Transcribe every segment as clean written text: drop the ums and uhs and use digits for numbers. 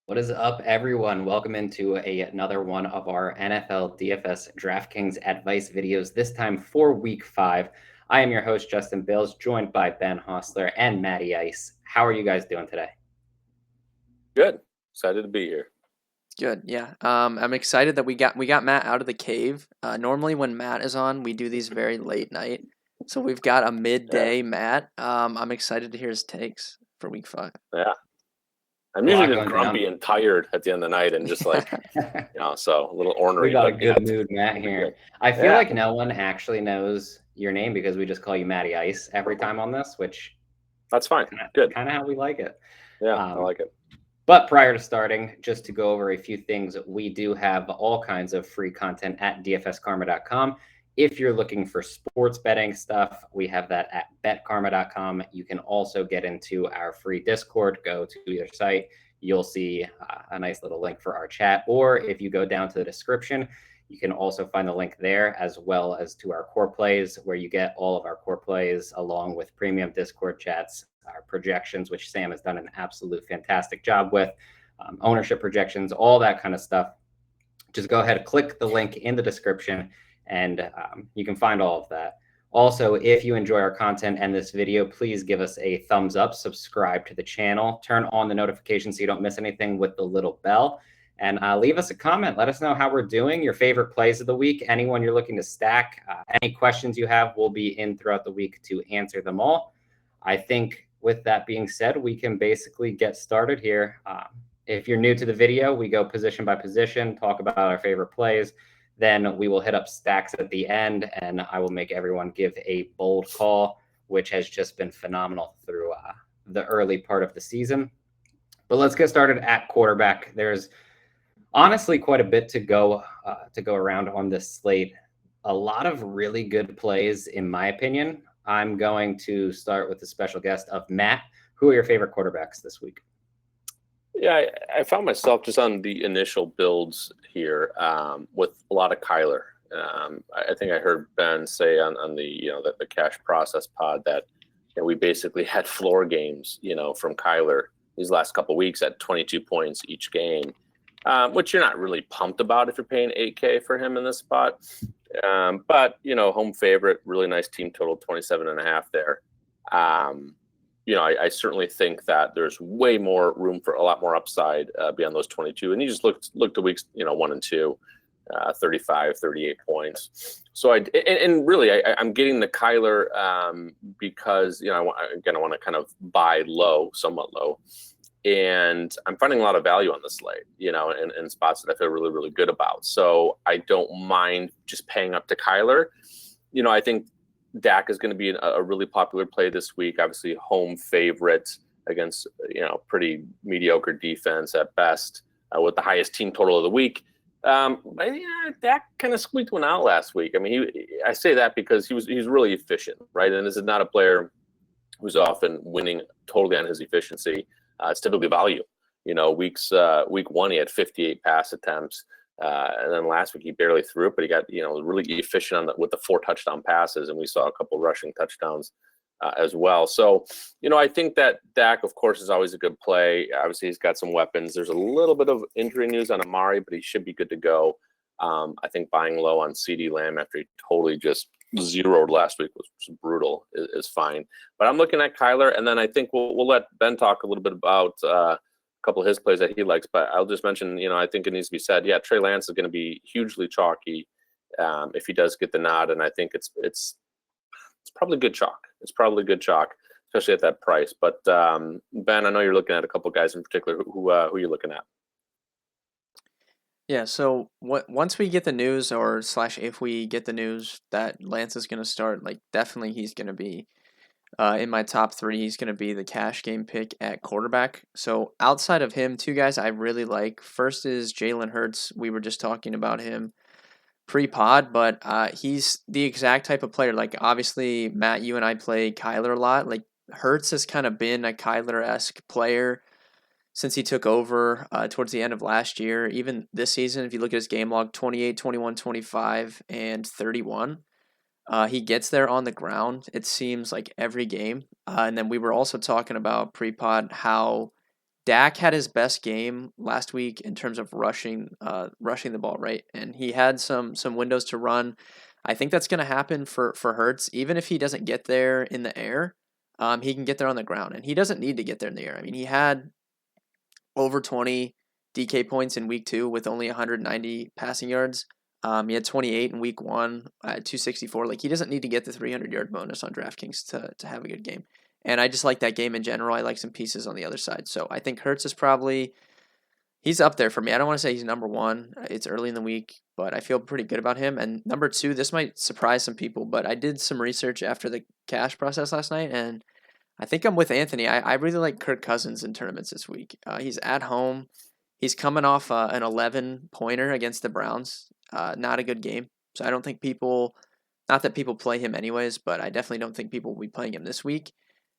What is up, everyone? Welcome into another one of our NFL DFS DraftKings Advice videos, this time for Week 5. I am your host, Justin Bales, joined by Ben Hostler and Matty Ice. How are you guys doing today? Good. Excited to be here. Good, yeah. I'm excited that we got Matt out of the cave. Normally when Matt is on, we do these very late night. So we've got a midday Matt. I'm excited to hear his takes for week 5. Yeah. I'm A usually lot just going grumpy down. and tired at the end of the night and just so a little ornery. We got a But yeah, good mood, Matt, it'll be here. good. I feel Yeah, like no one actually knows your name because we just call you Matty Ice every time on this, which that's fine. kind of Good. kind of how we like it. Yeah, I Um, like it. But prior to starting, just to go over a few things, we do have all kinds of free content at dfskarma.com. If you're looking for sports betting stuff, we have that at betkarma.com. You can also get into our free Discord. Go to either site. You'll see a nice little link for our chat. Or if you go down to the description, you can also find the link there, as well as to our core plays, where you get all of our core plays along with premium Discord chats, our projections, which Sam has done an absolute fantastic job with, ownership projections, all that kind of stuff. Just go ahead, click the link in the description, and you can find all of that. Also, if you enjoy our content and this video, please give us a thumbs up, subscribe to the channel, turn on the notifications so you don't miss anything with the little bell, and leave us a comment. Let us know how we're doing, your favorite plays of the week, anyone you're looking to stack. Any questions you have, we'll be in throughout the week to answer them all. I think with that being said, we can basically get started here. If you're new to the video, we go position by position, talk about our favorite plays. Then we will hit up stacks at the end, and I will make everyone give a bold call, which has just been phenomenal through the early part of the season. But let's get started at quarterback. There's honestly quite a bit to go around on this slate. A lot of really good plays, in my opinion. I'm going to start with the special guest of Matt. Who are your favorite quarterbacks this week? Yeah, I found myself just on the initial builds here with a lot of Kyler. I think I heard Ben say on the cash process pod that we basically had floor games, from Kyler these last couple of weeks at 22 points each game, which you're not really pumped about if you're paying 8K for him in this spot. But home favorite, really nice team total, 27.5 there. I certainly think that there's way more room for a lot more upside beyond those 22. And you just looked at weeks, 1 and 2, 35, 38 points. So I'm getting the Kyler because, I want to kind of buy low, somewhat low. And I'm finding a lot of value on the slate, in spots that I feel really, really good about. So I don't mind just paying up to Kyler. I think Dak is going to be a really popular play this week. Obviously, home favorite against pretty mediocre defense at best, with the highest team total of the week. Dak kind of squeaked one out last week. I mean, I say that because he's really efficient, right? And this is not a player who's often winning totally on his efficiency. It's typically value. Week 1 he had 58 pass attempts. And then last week he barely threw it, but he got really efficient with the 4 touchdown passes, and we saw a couple rushing touchdowns as well. So I think that Dak, of course, is always a good play. Obviously, he's got some weapons. There's a little bit of injury news on Amari, but he should be good to go. I think buying low on CD Lamb after he totally just zeroed last week was brutal is fine. But I'm looking at Kyler, and then I think we'll let Ben talk a little bit about couple of his plays that he likes, but I'll just mention, I think it needs to be said. Yeah, Trey Lance is going to be hugely chalky if he does get the nod, and I think it's probably good chalk. It's probably good chalk, especially at that price. But Ben, I know you're looking at a couple of guys in particular. Who are you looking at? Yeah, so once we get the news if we get the news that Lance is going to start, definitely he's going to be in my top 3. He's going to be the cash game pick at quarterback. So outside of him, 2 guys I really like. First is Jalen Hurts. We were just talking about him pre-pod, but he's the exact type of player. Like, obviously, Matt, you and I play Kyler a lot. Like, Hurts has kind of been a Kyler-esque player since he took over towards the end of last year. Even this season, if you look at his game log, 28, 21, 25, and 31. He gets there on the ground, it seems like every game. And then we were also talking about pre-pod how Dak had his best game last week in terms of rushing the ball, right? And he had some windows to run. I think that's going to happen for Hurts, even if he doesn't get there in the air. He can get there on the ground, and he doesn't need to get there in the air. I mean, he had over 20 DK points in week 2 with only 190 passing yards. He had 28 in week 1 at 264. Like, he doesn't need to get the 300-yard bonus on DraftKings to have a good game. And I just like that game in general. I like some pieces on the other side. So I think Hurts is probably, he's up there for me. I don't want to say he's number 1. It's early in the week, but I feel pretty good about him. And number 2, this might surprise some people, but I did some research after the cash process last night, and I think I'm with Anthony. I really like Kirk Cousins in tournaments this week. He's at home. He's coming off an 11-pointer against the Browns. Not a good game. So I don't think people, not that people play him anyways, but I definitely don't think people will be playing him this week.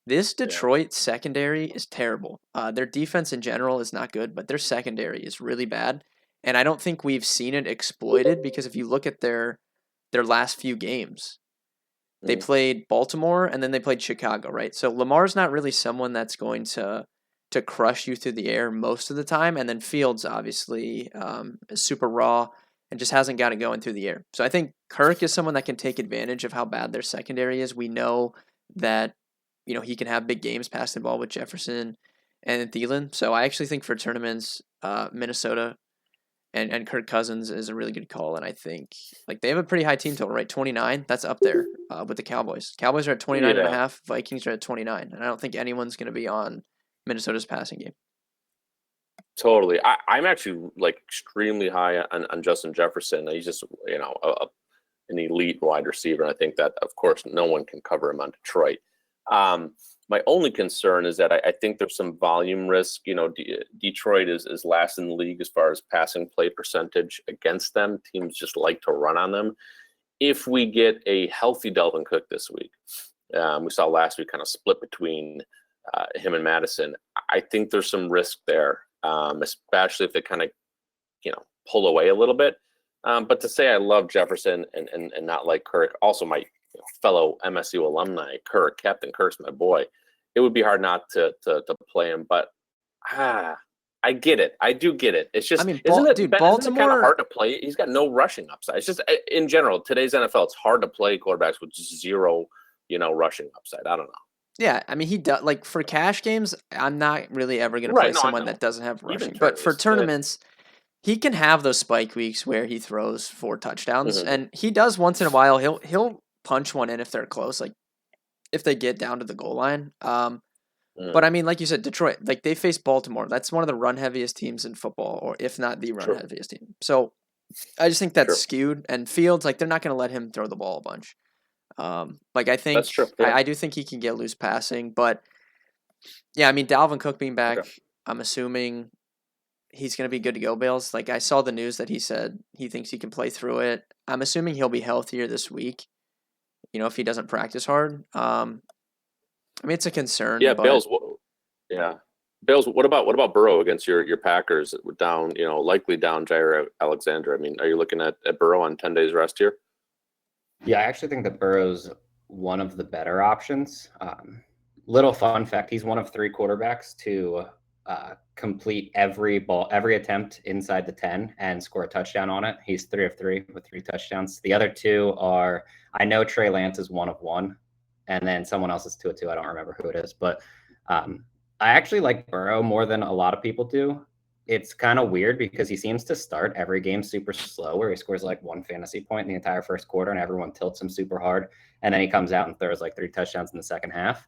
This Detroit secondary is terrible. Their defense in general is not good, but their secondary is really bad. And I don't think we've seen it exploited, because if you look at their last few games, they played Baltimore and then they played Chicago, right? So Lamar's not really someone that's going to crush you through the air most of the time. And then Fields obviously is super raw and just hasn't got it going through the air. So I think Kirk is someone that can take advantage of how bad their secondary is. We know that, he can have big games passing the ball with Jefferson and Thielen. So I actually think for tournaments, Minnesota and Kirk Cousins is a really good call. And I think they have a pretty high team total, right? 29. That's up there with the Cowboys. Cowboys are at 29 and a half. Vikings are at 29. And I don't think anyone's going to be on Minnesota's passing game. Totally. I'm actually extremely high on Justin Jefferson. He's just, an elite wide receiver. And I think that, of course, no one can cover him on Detroit. My only concern is that I think there's some volume risk. Detroit is last in the league as far as passing play percentage against them. Teams just like to run on them. If we get a healthy Dalvin Cook this week, we saw last week kind of split between him and Madison. I think there's some risk there, especially if they kind of, pull away a little bit. But to say I love Jefferson and not like Kirk, also my fellow MSU alumni, Kirk, Captain Kirk's my boy. It would be hard not to play him, but I get it. I do get it. It's just, Baltimore, isn't it kind of hard to play? He's got no rushing upside. It's just, in general, today's NFL, it's hard to play quarterbacks with zero, rushing upside. I don't know. Yeah, he does. For cash games, I'm not really ever going to play someone that doesn't have rushing. But for tournaments, he can have those spike weeks where he throws 4 touchdowns, and he does once in a while. He'll punch one in if they're close, if they get down to the goal line. But like you said, Detroit, they face Baltimore. That's one of the run heaviest teams in football, or if not the run heaviest team. So I just think that's skewed. And Fields, they're not going to let him throw the ball a bunch. I think that's true. Yeah. I do think he can get loose passing, but yeah, Dalvin Cook being back, I'm assuming he's going to be good to go. Bales, I saw the news that he said he thinks he can play through it. I'm assuming he'll be healthier this week. If he doesn't practice hard. It's a concern. Yeah, but... Bales. Bales. What about Burrow against your Packers? Down, likely down Jair Alexander. Are you looking at Burrow on 10 days rest here? Yeah, I actually think that Burrow's one of the better options. Little fun fact: he's one of 3 quarterbacks to complete every attempt inside the 10 and score a touchdown on it. He's 3 of 3 with 3 touchdowns. The other 2 are, I know Trey Lance is 1 of 1, and then someone else is 2 of 2. I don't remember who it is, but I actually like Burrow more than a lot of people do. It's kind of weird because he seems to start every game super slow, where he scores 1 fantasy point in the entire first quarter and everyone tilts him super hard. And then he comes out and throws 3 touchdowns in the second half.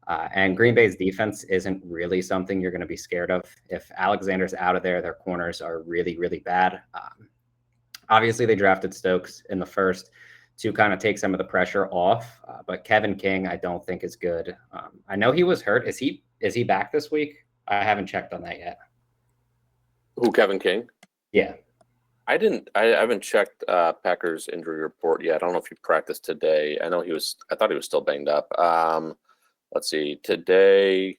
And Green Bay's defense isn't really something you're going to be scared of. If Alexander's out of there, their corners are really, really bad. Obviously, they drafted Stokes in the first to kind of take some of the pressure off. But Kevin King, I don't think is good. I know he was hurt. Is he back this week? I haven't checked on that yet. Who, Kevin King? Yeah. I haven't checked Packers injury report yet. I don't know if he practiced today. I thought he was still banged up. Let's see. Today,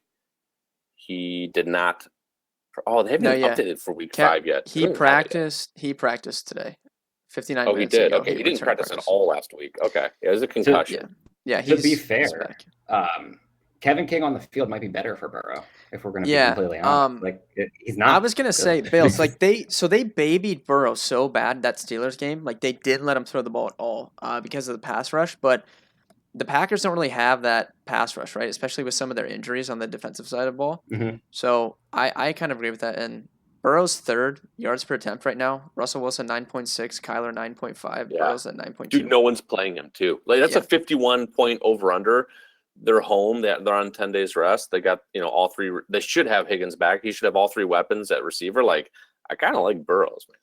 he did not. Oh, they haven't updated for week 5 yet. He practiced today. 59 minutes. Oh, he did. Ago, okay, he didn't practice at all last week. Okay, yeah, it was a concussion. Yeah. To be fair, Kevin King on the field might be better for Burrow if we're going to be Yeah. completely honest. He's I not was gonna good. say Bales, like they babied Burrow so bad that Steelers game, like they didn't let him throw the ball at all, because of the pass rush. But the Packers don't really have that pass rush, right? Especially with some of their injuries on the defensive side of the ball. Mhm. So I kind of agree with that. And Burrow's third yards per attempt right now. Russell Wilson 9.6, Kyler 9.5, Yeah. Burrow's at 9.2. Dude, no one's playing him too. Like that's Yeah. a 51 point over under. They're home. They're on 10 days rest. They got, all three. They should have Higgins back. He should have all three weapons at receiver. Like, I kind of like Burrows, man.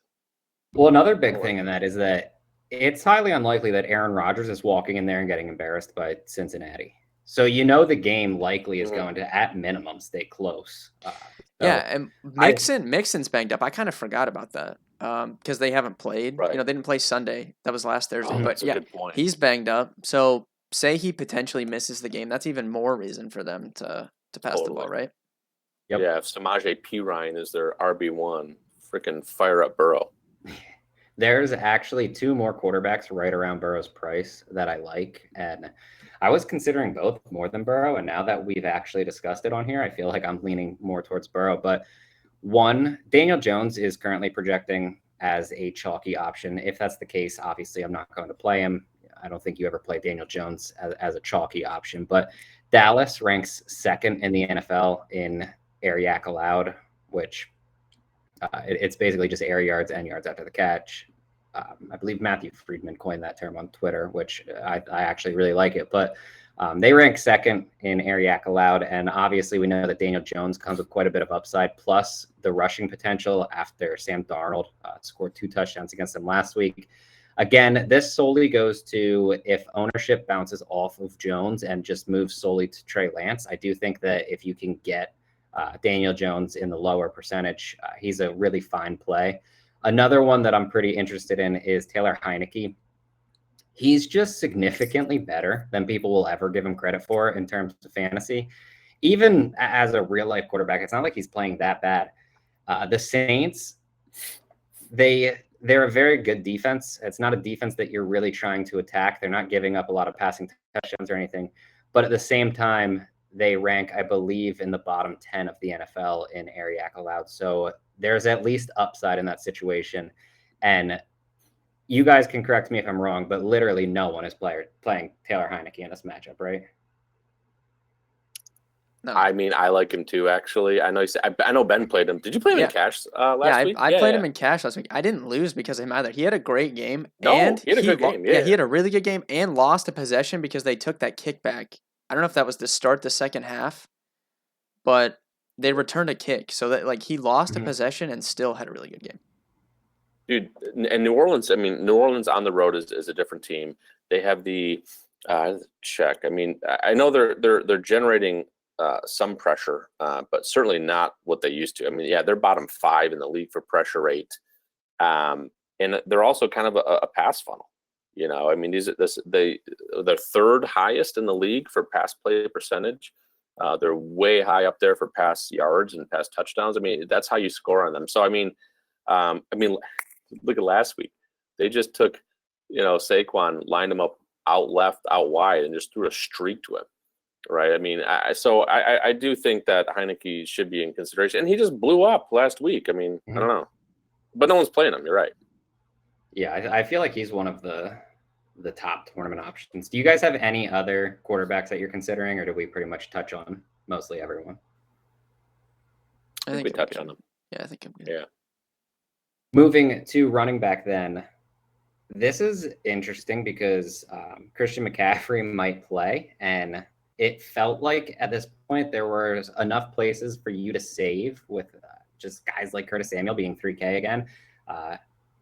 Well, another big thing in that is that it's highly unlikely that Aaron Rodgers is walking in there and getting embarrassed by Cincinnati. So the game likely is going to, at minimum, stay close. Yeah, and Mixon's banged up. I kind of forgot about that because they haven't played. Right. They didn't play Sunday. That was last Thursday. But That's a yeah, good point. he's banged up. So say he potentially misses the game. That's even more reason for them to pass the ball, right? Yep. Yeah, if Samaje Perine is their RB1, freaking fire up Burrow. There's actually two more quarterbacks right around Burrow's price that I like. And I was considering both more than Burrow. And now that we've actually discussed it on here, I feel like I'm leaning more towards Burrow. But one, Daniel Jones is currently projecting as a chalky option. If that's the case, obviously I'm not going to play him. I don't think you ever play Daniel Jones as a chalky option. But Dallas ranks second in the NFL in air yak allowed, which it's basically just air yards and yards after the catch. I believe Matthew Friedman coined that term on Twitter, which I actually really like it. But they rank second in air yak allowed. And obviously we know that Daniel Jones comes with quite a bit of upside, plus the rushing potential after Sam Darnold scored 2 touchdowns against them last week. Again, this solely goes to if ownership bounces off of Jones and just moves solely to Trey Lance. I do think that if you can get Daniel Jones in the lower percentage, he's a really fine play. Another one that I'm pretty interested in is Taylor Heineke. He's just significantly better than people will ever give him credit for in terms of fantasy. Even as a real life quarterback, it's not like he's playing that bad. The Saints, they're a very good defense. It's not a defense that you're really trying to attack. They're not giving up a lot of passing touchdowns or anything. But at the same time, they rank, I believe, in the bottom 10 of the NFL in air yak allowed. So there's at least upside in that situation. And you guys can correct me if I'm wrong, but literally no one is playing Taylor Heineke in this matchup, right? No. I mean, I like him too, actually. I know Ben played him. Did you play him in cash last week? I played him in cash last week. I didn't lose because of him either. He had a great game. No, and he had a good game. Yeah, he had a really good game and lost a possession because they took that kickback. I don't know if that was to start the second half, but they returned a kick. So that he lost a possession and still had a really good game. Dude, and New Orleans on the road is a different team. They have the check. I mean, I know they're generating some pressure, but certainly not what they used to. I mean, yeah, they're bottom 5 in the league for pressure rate, and they're also kind of a pass funnel. I mean, they're third highest in the league for pass play percentage. They're way high up there for pass yards and pass touchdowns. I mean, that's how you score on them. So I mean, look at last week. They just took, Saquon, lined him up out left, out wide, and just threw a streak to him. Right. I mean, I do think that Heineke should be in consideration, and he just blew up last week. I mean, I don't know, but no one's playing him. You're right. Yeah, I feel like he's one of the top tournament options. Do you guys have any other quarterbacks that you're considering, or did we pretty much touch on mostly everyone? I think we touched on them. Yeah, I think I'm good. Yeah. Moving to running back then, this is interesting because Christian McCaffrey might play, and it felt like at this point there was enough places for you to save with just guys like Curtis Samuel being 3K again.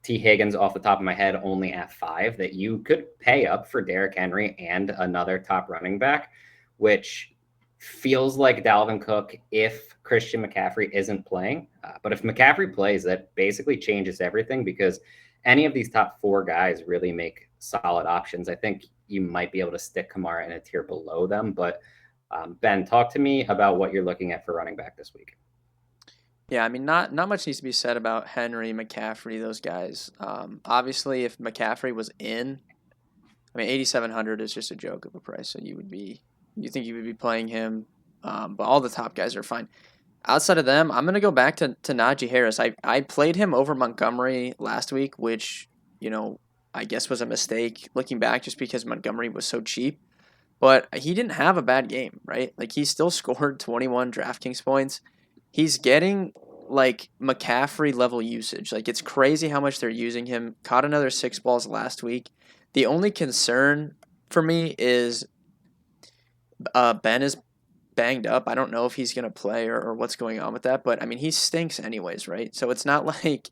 T. Higgins off the top of my head only at 5 that you could pay up for Derrick Henry and another top running back, which feels like Dalvin Cook if Christian McCaffrey isn't playing. But if McCaffrey plays, that basically changes everything because any of these top 4 guys really make solid options. I think you might be able to stick Kamara in a tier below them. But Ben, talk to me about what you're looking at for running back this week. Yeah, I mean, not much needs to be said about Henry, McCaffrey, those guys. Obviously, if McCaffrey was in, I mean, 8,700 is just a joke of a price, so you would be you think you would be playing him, but all the top guys are fine. Outside of them, I'm going to go back to Najee Harris. I played him over Montgomery last week, which, I guess was a mistake looking back just because Montgomery was so cheap. But he didn't have a bad game, right? Like, he still scored 21 DraftKings points. He's getting, like, McCaffrey level usage. Like, it's crazy how much they're using him. Caught another 6 balls last week. The only concern for me is Ben is banged up. I don't know if he's going to play or what's going on with that, but I mean, he stinks anyways, right? So it's not like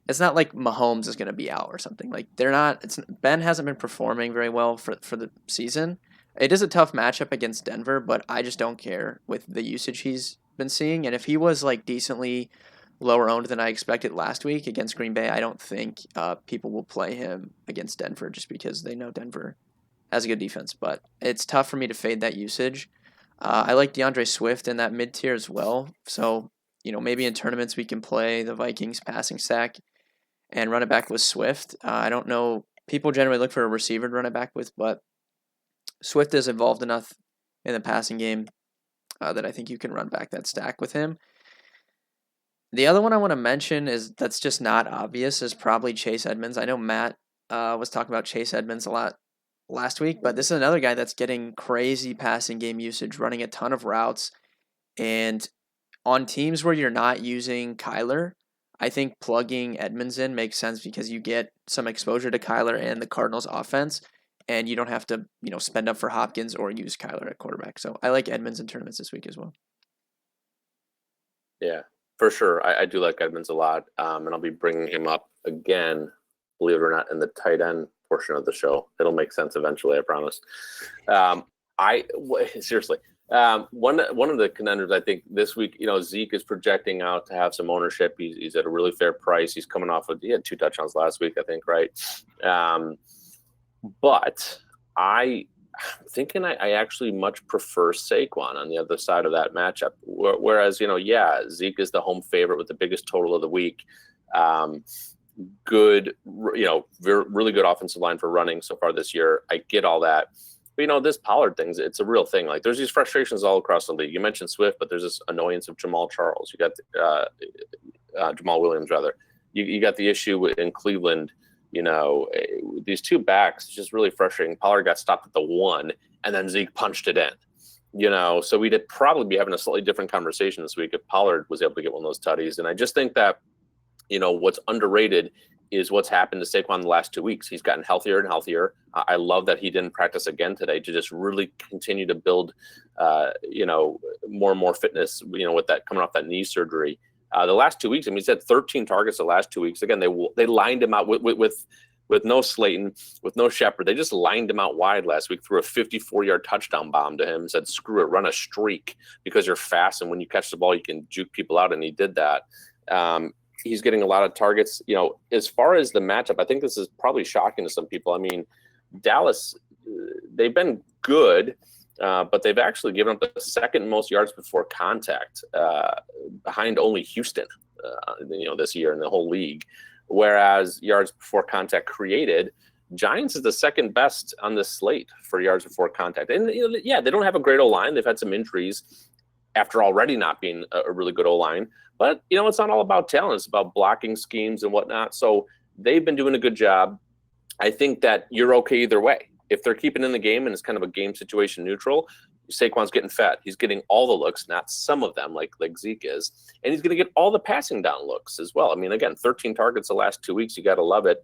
it's not like Mahomes is going to be out or something. Like, they're not. Ben hasn't been performing very well for the season. It is a tough matchup against Denver, but I just don't care with the usage he's been seeing. And if he was like decently lower owned than I expected last week against Green Bay, I don't think people will play him against Denver just because they know Denver has a good defense. But it's tough for me to fade that usage. I like DeAndre Swift in that mid tier as well. So, maybe in tournaments we can play the Vikings passing stack and run it back with Swift. I don't know. People generally look for a receiver to run it back with, but Swift is involved enough in the passing game that I think you can run back that stack with him. The other one I want to mention is that's just not obvious is probably Chase Edmonds. I know Matt was talking about Chase Edmonds a lot last week, but this is another guy that's getting crazy passing game usage, running a ton of routes. And on teams where you're not using Kyler, I think plugging Edmonds in makes sense because you get some exposure to Kyler and the Cardinals offense, and you don't have to, spend up for Hopkins or use Kyler at quarterback. So I like Edmonds in tournaments this week as well. Yeah, for sure. I do like Edmonds a lot, and I'll be bringing him up again, believe it or not, in the tight end portion of the show. It'll make sense eventually, I promise. Seriously, one of the contenders, I think this week, Zeke is projecting out to have some ownership. He's at a really fair price. He's coming off he had 2 touchdowns last week, I think, right? But I'm thinking I actually much prefer Saquon on the other side of that matchup. Whereas, Zeke is the home favorite with the biggest total of the week. Good, really good offensive line for running so far this year. I get all that. But, this Pollard thing, it's a real thing. Like, there's these frustrations all across the league. You mentioned Swift, but there's this annoyance of Jamal Charles. You got Jamal Williams, rather. You got the issue in Cleveland. These 2 backs, it's just really frustrating. Pollard got stopped at the 1, and then Zeke punched it in. So we'd probably be having a slightly different conversation this week if Pollard was able to get one of those tutties. And I just think that, what's underrated is what's happened to Saquon the last 2 weeks. He's gotten healthier and healthier. I love that he didn't practice again today to just really continue to build, more and more fitness, with that coming off that knee surgery. The last 2 weeks, he's had 13 targets the last 2 weeks. Again, they lined him out with no Slayton, with no Shepard. They just lined him out wide last week, threw a 54-yard touchdown bomb to him, said, screw it, run a streak because you're fast, and when you catch the ball, you can juke people out, and he did that. He's getting a lot of targets. As far as the matchup, I think this is probably shocking to some people. I mean, Dallas, they've been good, but they've actually given up the second most yards before contact, behind only Houston, this year in the whole league. Whereas yards before contact created, Giants is the second best on the slate for yards before contact. And, they don't have a great O-line. They've had some injuries after already not being a really good O-line. But, it's not all about talent. It's about blocking schemes and whatnot. So they've been doing a good job. I think that you're okay either way. If they're keeping in the game and it's kind of a game situation neutral, Saquon's getting fed. He's getting all the looks, not some of them like Zeke is. And he's going to get all the passing down looks as well. I mean, again, 13 targets the last 2 weeks. You got to love it.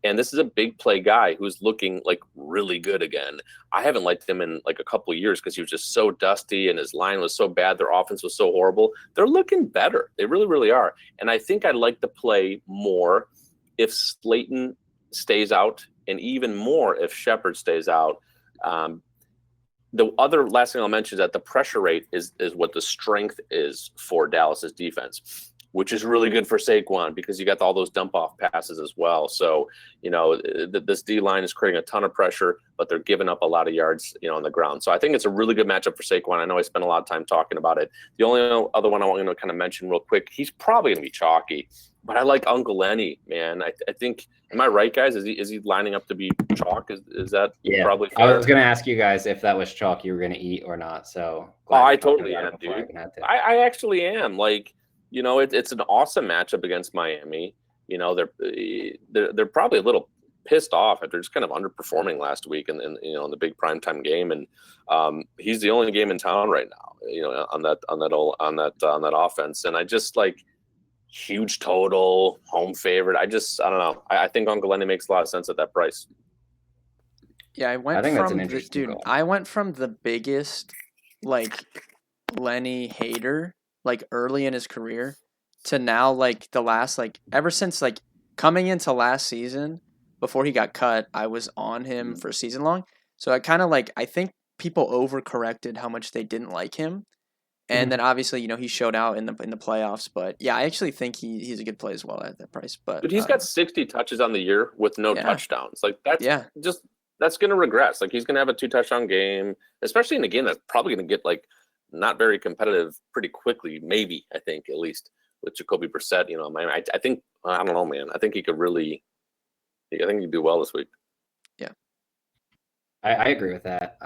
And this is a big play guy who's looking like really good again. I haven't liked him in like a couple of years because he was just so dusty and his line was so bad. Their offense was so horrible. They're looking better. They really, really are. And I think I'd like to play more if Slayton stays out, and even more if Shepard stays out. The other last thing I'll mention is that the pressure rate is what the strength is for Dallas's defense. which is really good for Saquon because you got all those dump off passes as well. So, this D line is creating a ton of pressure, but they're giving up a lot of yards, on the ground. So I think it's a really good matchup for Saquon. I know I spent a lot of time talking about it. The only other one I want to kind of mention real quick, he's probably going to be chalky, but I like Uncle Lenny, man. I think, am I right, guys? Is he lining up to be chalk? Is that probably fair? I was going to ask you guys if that was chalk you were going to eat or not. So I totally am, dude. I actually am. Like, it's an awesome matchup against Miami. They're probably a little pissed off after just kind of underperforming last week in the big primetime game, and he's the only game in town right now. On that offense, and I just like huge total home favorite. I don't know. I think Uncle Lenny makes a lot of sense at that price. Yeah, I went from the biggest like Lenny hater like early in his career to now like the last like ever since like coming into last season before he got cut, I was on him for season long. So I kind of like I think people overcorrected how much they didn't like him. And then obviously, he showed out in the playoffs, but yeah, I actually think he's a good play as well at that price. But he's got 60 touches on the year with no touchdowns. Like that's going to regress. Like he's going to have a 2-touchdown game, especially in a game that's probably going to get like not very competitive pretty quickly. Maybe I think at least with Jacoby Brissett. I think I don't know, man. I think he could really. I think he'd do well this week. Yeah, I agree with that.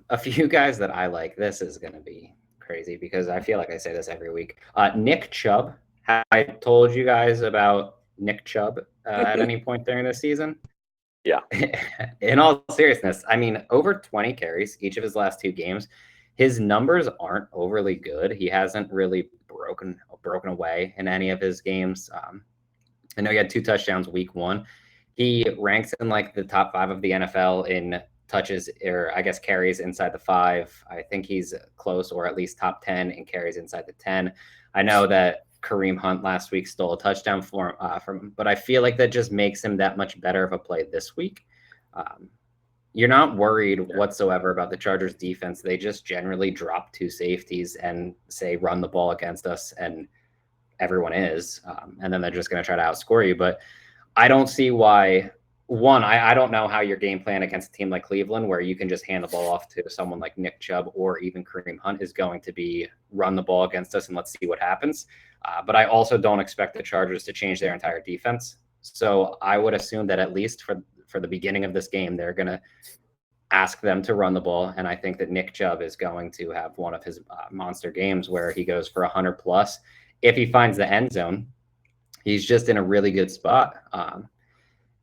A few guys that I like. This is going to be crazy because I feel like I say this every week. Nick Chubb. Have I told you guys about Nick Chubb at any point during this season? Yeah. In all seriousness, I mean, over 20 carries each of his last 2 games. His numbers aren't overly good. He hasn't really broken away in any of his games. I know he had 2 touchdowns week 1. He ranks in like the top 5 of the NFL in touches, or I guess carries inside the 5. I think he's close, or at least top 10 in carries inside the 10. I know that Kareem Hunt last week stole a touchdown from him, but I feel like that just makes him that much better of a play this week. You're not worried whatsoever about the Chargers defense. They just generally drop 2 safeties and say run the ball against us, and everyone is, and then they're just going to try to outscore you. But I don't see why. One, I don't know how your game plan against a team like Cleveland, where you can just hand the ball off to someone like Nick Chubb or even Kareem Hunt, is going to be run the ball against us and let's see what happens. But I also don't expect the Chargers to change their entire defense. So I would assume that at least for the beginning of this game, they're going to ask them to run the ball. And I think that Nick Chubb is going to have one of his monster games where he goes for 100 plus. If he finds the end zone, he's just in a really good spot.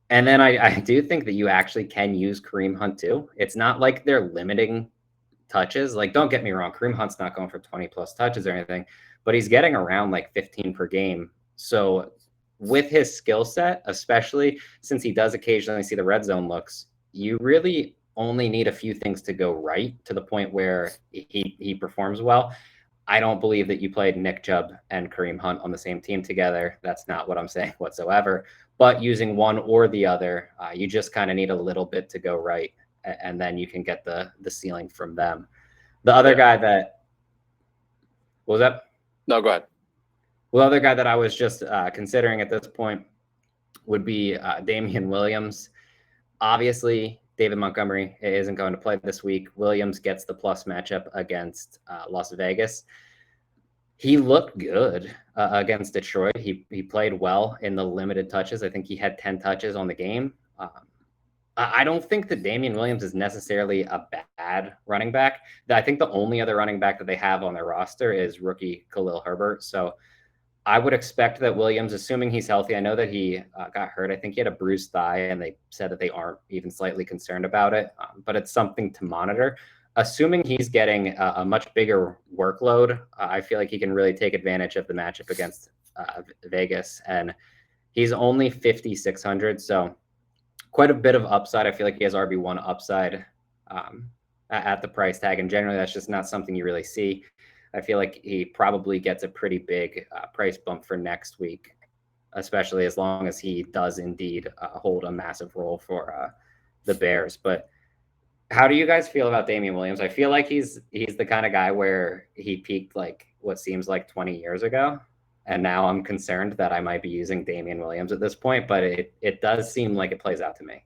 And then I do think that you actually can use Kareem Hunt too. It's not like they're limiting touches. Like, don't get me wrong, Kareem Hunt's not going for 20 plus touches or anything, but he's getting around like 15 per game. So with his skill set, especially since he does occasionally see the red zone looks, you really only need a few things to go right to the point where he performs well. I don't believe that you played Nick Chubb and Kareem Hunt on the same team together. That's not what I'm saying whatsoever. But using one or the other, you just kind of need a little bit to go right, and then you can get the ceiling from them. The other guy that what was that? No, go ahead. Well, the other guy that I was just considering at this point would be Damian Williams. Obviously, David Montgomery isn't going to play this week. Williams gets the plus matchup against Las Vegas. He looked good against Detroit. He played well in the limited touches. I think he had 10 touches on the game. I don't think that Damian Williams is necessarily a bad running back. I think the only other running back that they have on their roster is rookie Khalil Herbert. So I would expect that Williams, assuming he's healthy, I know that he got hurt. I think he had a bruised thigh, and they said that they aren't even slightly concerned about it, but it's something to monitor. Assuming he's getting a much bigger workload, I feel like he can really take advantage of the matchup against Vegas. And he's only 5,600, so quite a bit of upside. I feel like he has RB1 upside at the price tag, and generally that's just not something you really see. I feel like he probably gets a pretty big price bump for next week, especially as long as he does indeed hold a massive role for the Bears. But how do you guys feel about Damian Williams? I feel like he's the kind of guy where he peaked like what seems like 20 years ago, And now I'm concerned that I might be using Damian Williams at this point, but it does seem like it plays out to me.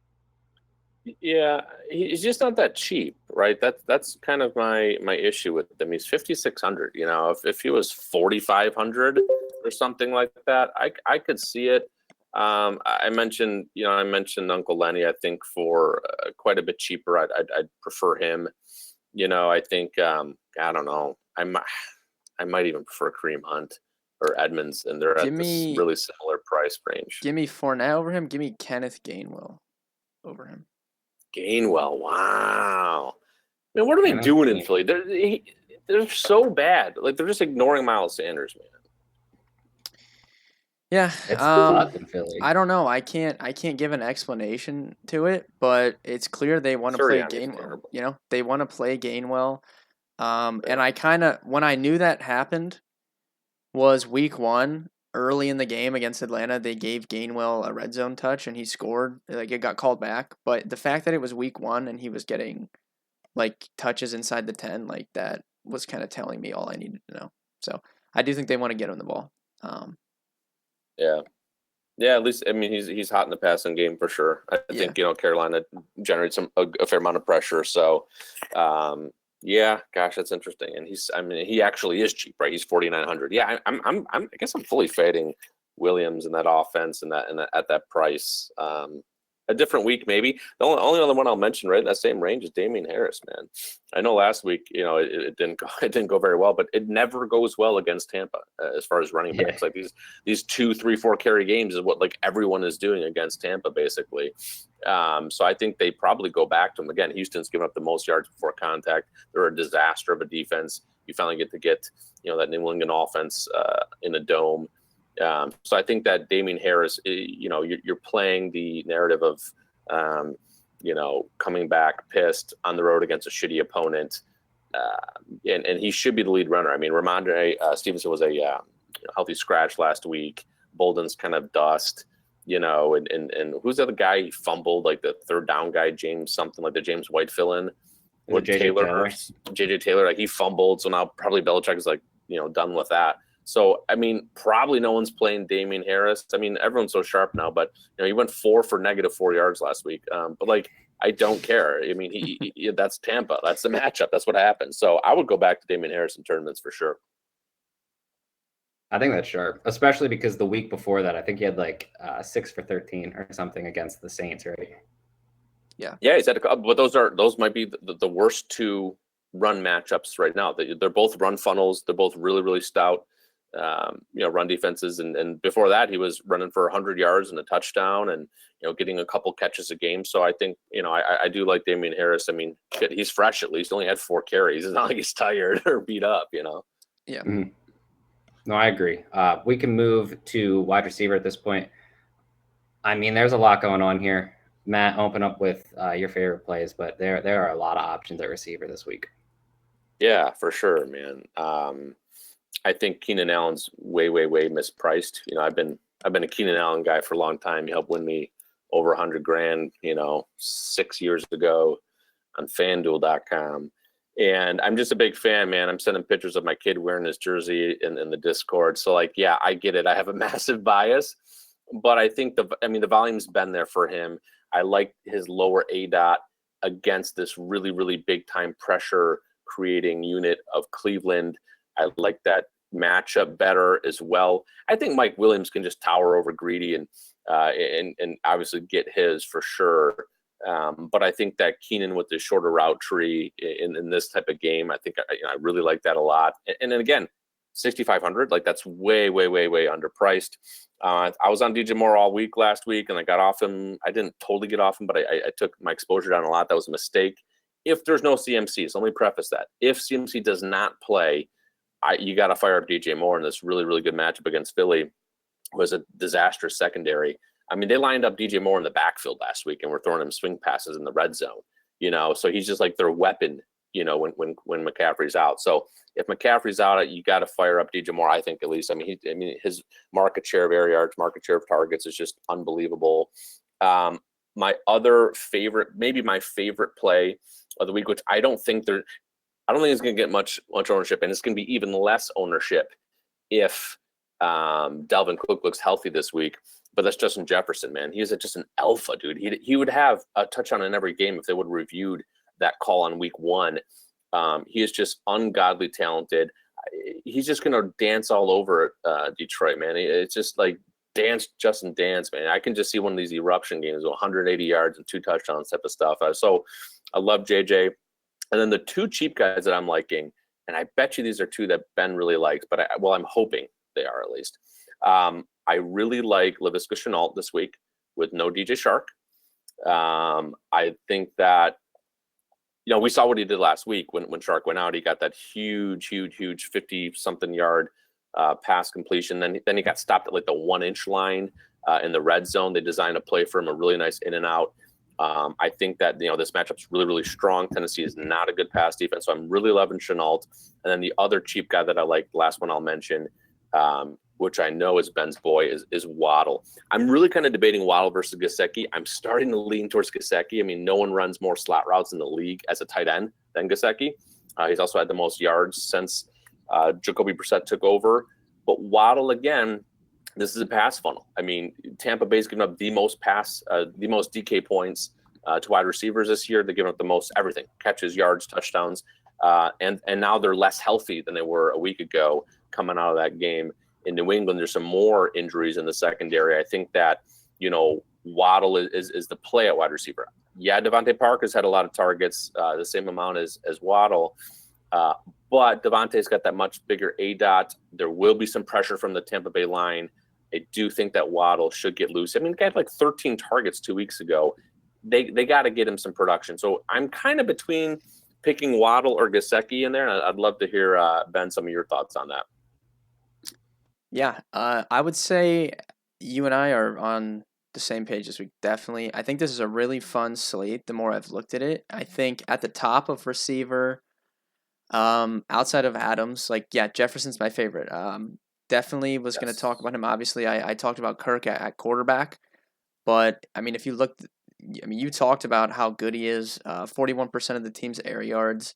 Yeah, he's just not that cheap, right? That's kind of my issue with him. He's 5,600. You know, if he was 4,500 or something like that, I could see it. I mentioned Uncle Lenny. I think for quite a bit cheaper, I'd prefer him. You know, I think I don't know. I might even prefer Kareem Hunt or Edmonds, and they're at this really similar price range. Give me Fournette over him. Give me Kenneth Gainwell over him. Gainwell, wow. I mean, what are they doing in Philly? They're so bad. Like, they're just ignoring Miles Sanders, man. Yeah, it's tough in Philly. I don't know. I can't give an explanation to it, but it's clear they want to play Gainwell. You know, they want to play Gainwell. And I kind of, when I knew that happened, was week 1. Early in the game against Atlanta, they gave Gainwell a red zone touch and he scored. Like, it got called back. But the fact that it was week 1 and he was getting like touches inside the 10, like that was kind of telling me all I needed to know. So I do think they want to get him the ball. Yeah. At least, I mean, he's hot in the passing game for sure. I think, you know, Carolina generates a fair amount of pressure. So, yeah, gosh, that's interesting. And he actually is cheap, right? He's 4,900. Yeah, I guess I'm fully fading Williams in that offense and at that price. A different week, maybe. The only other one I'll mention right in that same range is Damian Harris, man. I know last week, you know, it didn't go very well, but it never goes well against Tampa as far as running backs. Like these 2, 3, 4 carry games is what like everyone is doing against Tampa, basically. So I think they probably go back to him again. Houston's given up the most yards before contact. They're a disaster of a defense. You finally get you know, that New England offense in a dome. So I think that Damian Harris, you know, you're playing the narrative of, you know, coming back pissed on the road against a shitty opponent, and he should be the lead runner. I mean, Ramondre Stevenson was a healthy scratch last week. Bolden's kind of dust, you know, and who's the other guy? He fumbled, like the third down guy, James something, like the James White fill-in. With JJ Taylor, like he fumbled, so now probably Belichick is like, you know, done with that. So, I mean, probably no one's playing Damian Harris. I mean, everyone's so sharp now, but, you know, he went 4 for -4 yards last week. But, like, I don't care. I mean, he that's Tampa. That's the matchup. That's what happens. So I would go back to Damian Harris in tournaments for sure. I think that's sharp, especially because the week before that, I think he had like 6 for 13 or something against the Saints, right? Yeah, he's had but those might be the worst 2 run matchups right now. They're both run funnels. They're both really, really stout. You know, run defenses, and before that he was running for 100 yards and a touchdown, and you know, getting a couple catches a game. So I think, you know, I do like Damian Harris. I mean, he's fresh at least. He only had 4 carries. It's not like he's tired or beat up, you know. Yeah. Mm-hmm. No, I agree. We can move to wide receiver at this point. I mean, there's a lot going on here. Matt, open up with your favorite plays, but there are a lot of options at receiver this week. Yeah, for sure, man. I think Keenan Allen's way mispriced. You know, I've been a Keenan Allen guy for a long time. He helped win me over $100,000, you know, 6 years ago on FanDuel.com. And I'm just a big fan, man. I'm sending pictures of my kid wearing his jersey in the Discord. So, like, yeah, I get it. I have a massive bias, but I think the volume's been there for him. I like his lower ADOT against this really, really big time pressure creating unit of Cleveland. I like that matchup better as well. I think Mike Williams can just tower over Greedy and obviously get his for sure. But I think that Keenan with the shorter route tree in this type of game, I think I really like that a lot. And then again, 6,500, like that's way underpriced. I was on DJ Moore all week last week, and I got off him. I didn't totally get off him, but I took my exposure down a lot. That was a mistake. If there's no CMC, so let me preface that. If CMC does not play, you got to fire up DJ Moore in this really, really good matchup against Philly. It was a disastrous secondary. I mean, they lined up DJ Moore in the backfield last week and were throwing him swing passes in the red zone, you know, so he's just like their weapon, you know, when McCaffrey's out. So if McCaffrey's out, you got to fire up DJ Moore, I think, at least. I mean, his market share of air yards, market share of targets is just unbelievable. My other favorite, maybe my favorite play of the week, which I don't think it's going to get much ownership, and it's going to be even less ownership if Dalvin Cook looks healthy this week, but that's Justin Jefferson, man. He's just an alpha, dude. He would have a touchdown in every game if they would have reviewed that call on week 1. He is just ungodly talented. He's just going to dance all over Detroit, man. It's just like Justin dance, man. I can just see one of these eruption games with 180 yards and 2 touchdowns type of stuff. So I love JJ. And then the 2 cheap guys that I'm liking, and I bet you these are 2 that Ben really likes, but I'm hoping they are at least. I really like Laviska Shenault this week with no DJ Shark. I think that, we saw what he did last week when Shark went out. He got that huge 50-something yard pass completion. Then he got stopped at like the 1-inch line in the red zone. They designed a play for him, a really nice in and out. I think that, this matchup's really, really strong. Tennessee is not a good pass defense, so I'm really loving Shenault. And then the other cheap guy that I like, the last one I'll mention, which I know is Ben's boy, is Waddle. I'm really kind of debating Waddle versus Gesicki. I'm starting to lean towards Gesicki. I mean, no one runs more slot routes in the league as a tight end than Gesicki. He's also had the most yards since Jacoby Brissett took over. But Waddle, again, this is a pass funnel. I mean, Tampa Bay's given up the most DK points to wide receivers this year. They're giving up the most everything: catches, yards, touchdowns. And now they're less healthy than they were a week ago coming out of that game. In New England, there's some more injuries in the secondary. I think that, Waddle is the play at wide receiver. Yeah, Devontae Parker's had a lot of targets, the same amount as Waddle. But Devontae's got that much bigger ADOT. There will be some pressure from the Tampa Bay line. I do think that Waddle should get loose. I mean, the guy had like 13 targets 2 weeks ago. They got to get him some production. So I'm kind of between picking Waddle or Gesicki in there. And I'd love to hear, Ben, some of your thoughts on that. Yeah, I would say you and I are on the same page this week. Definitely. I think this is a really fun slate the more I've looked at it. I think at the top of receiver, outside of Adams, Jefferson's my favorite. Definitely was going to talk about him. Obviously, I talked about Kirk at quarterback. But, I mean, if you looked, you talked about how good he is. 41% of the team's air yards.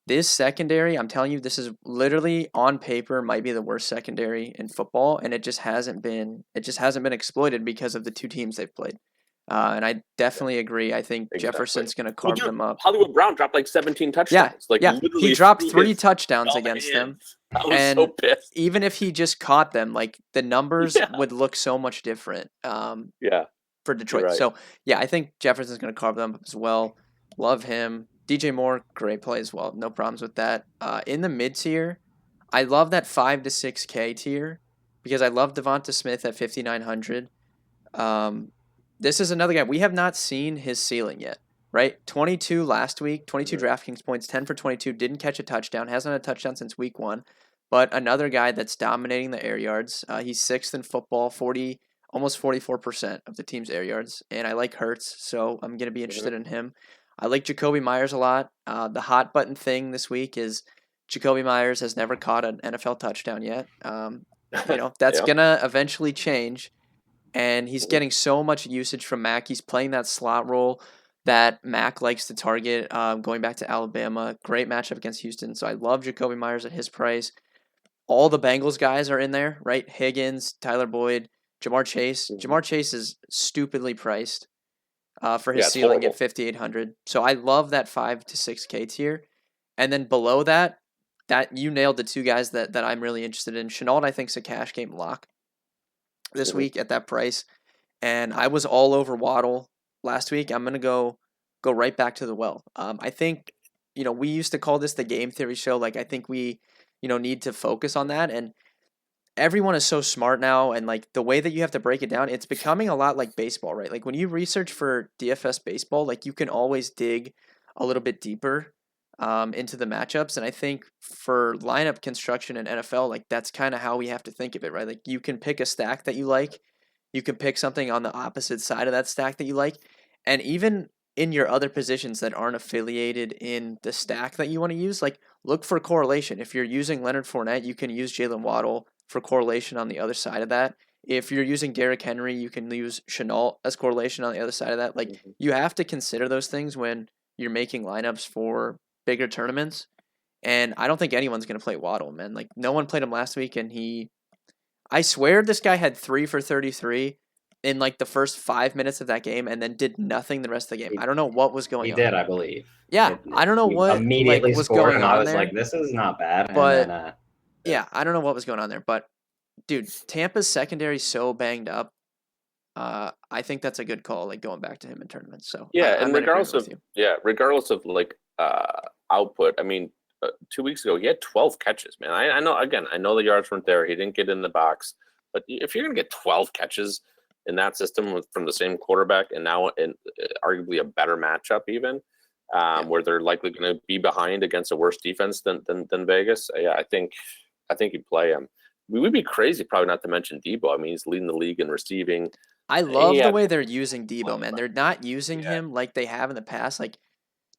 This secondary, I'm telling you, this is literally on paper might be the worst secondary in football, and it just hasn't been exploited because of the 2 teams they've played. And I definitely agree. I think Jefferson's going to carve them up. Hollywood Brown dropped like 17 touchdowns. He dropped 3 touchdowns against them. I was so pissed. Even if he just caught them, the numbers would look so much different. For Detroit. Right. So I think Jefferson's going to carve them up as well. Love him. DJ Moore, great play as well. No problems with that. In the mid tier, I love that 5 to 6K tier because I love Devonta Smith at 5,900. This is another guy. We have not seen his ceiling yet, right? 22 last week, 22 DraftKings points, 10 for 22, didn't catch a touchdown, hasn't had a touchdown since week 1, but another guy that's dominating the air yards. He's 6th in football, almost 44% of the team's air yards, and I like Hurts, so I'm going to be interested in him. I like Jacoby Myers a lot. The hot button thing this week is Jacoby Myers has never caught an NFL touchdown yet. That's going to eventually change, and he's getting so much usage from Mac. He's playing that slot role that Mac likes to target, going back to Alabama. Great matchup against Houston, so I love Jacoby Myers at his price. All the Bengals guys are in there, right? Higgins, Tyler Boyd, Jamar Chase. Jamar Chase is stupidly priced for his ceiling at 5,800. So I love that 5 to 6K tier. And then below that you nailed the 2 guys that I'm really interested in. Shenault, I think, is a cash game lock this week at that price. And I was all over Waddle last week. I'm going to go right back to the well. I think, we used to call this the game theory show. I think we, need to focus on that. And everyone is so smart now, and the way that you have to break it down, it's becoming a lot like baseball, right? When you research for DFS baseball, you can always dig a little bit deeper into the matchups. And I think for lineup construction in NFL, that's kind of how we have to think of it, right? You can pick a stack that you like, you can pick something on the opposite side of that stack that you like, and even in your other positions that aren't affiliated in the stack that you want to use, look for correlation. If you're using Leonard Fournette, you can use Jalen Waddle for correlation on the other side of that. If you're using Derrick Henry, you can use Shenault as correlation on the other side of that. You have to consider those things when you're making lineups for bigger tournaments. And I don't think anyone's going to play Waddle, man. No one played him last week, and I swear this guy had 3 for 33 in like the first 5 minutes of that game and then did nothing the rest of the game. I don't know what was going He on. did, I believe. Yeah, I don't know He what like immediately was scored, going and I on was there, like, "This is not bad." And but then, yeah, I don't know what was going on there. But dude, Tampa's secondary so banged up. I think that's a good call, like going back to him in tournaments. So Yeah, I'm and in agreement with you. regardless of like output, I mean, 2 weeks ago he had 12 catches. Man, I know. Again, I know the yards weren't there. He didn't get in the box, but if you're gonna get 12 catches in that system from the same quarterback, and now in arguably a better matchup, even where they're likely going to be behind against a worse defense than Vegas, yeah, I think you play him. We would be crazy probably not to mention Debo. I mean, he's leading the league in receiving. I love the way they're using Debo, man. They're not using Yeah. him like they have in the past. Like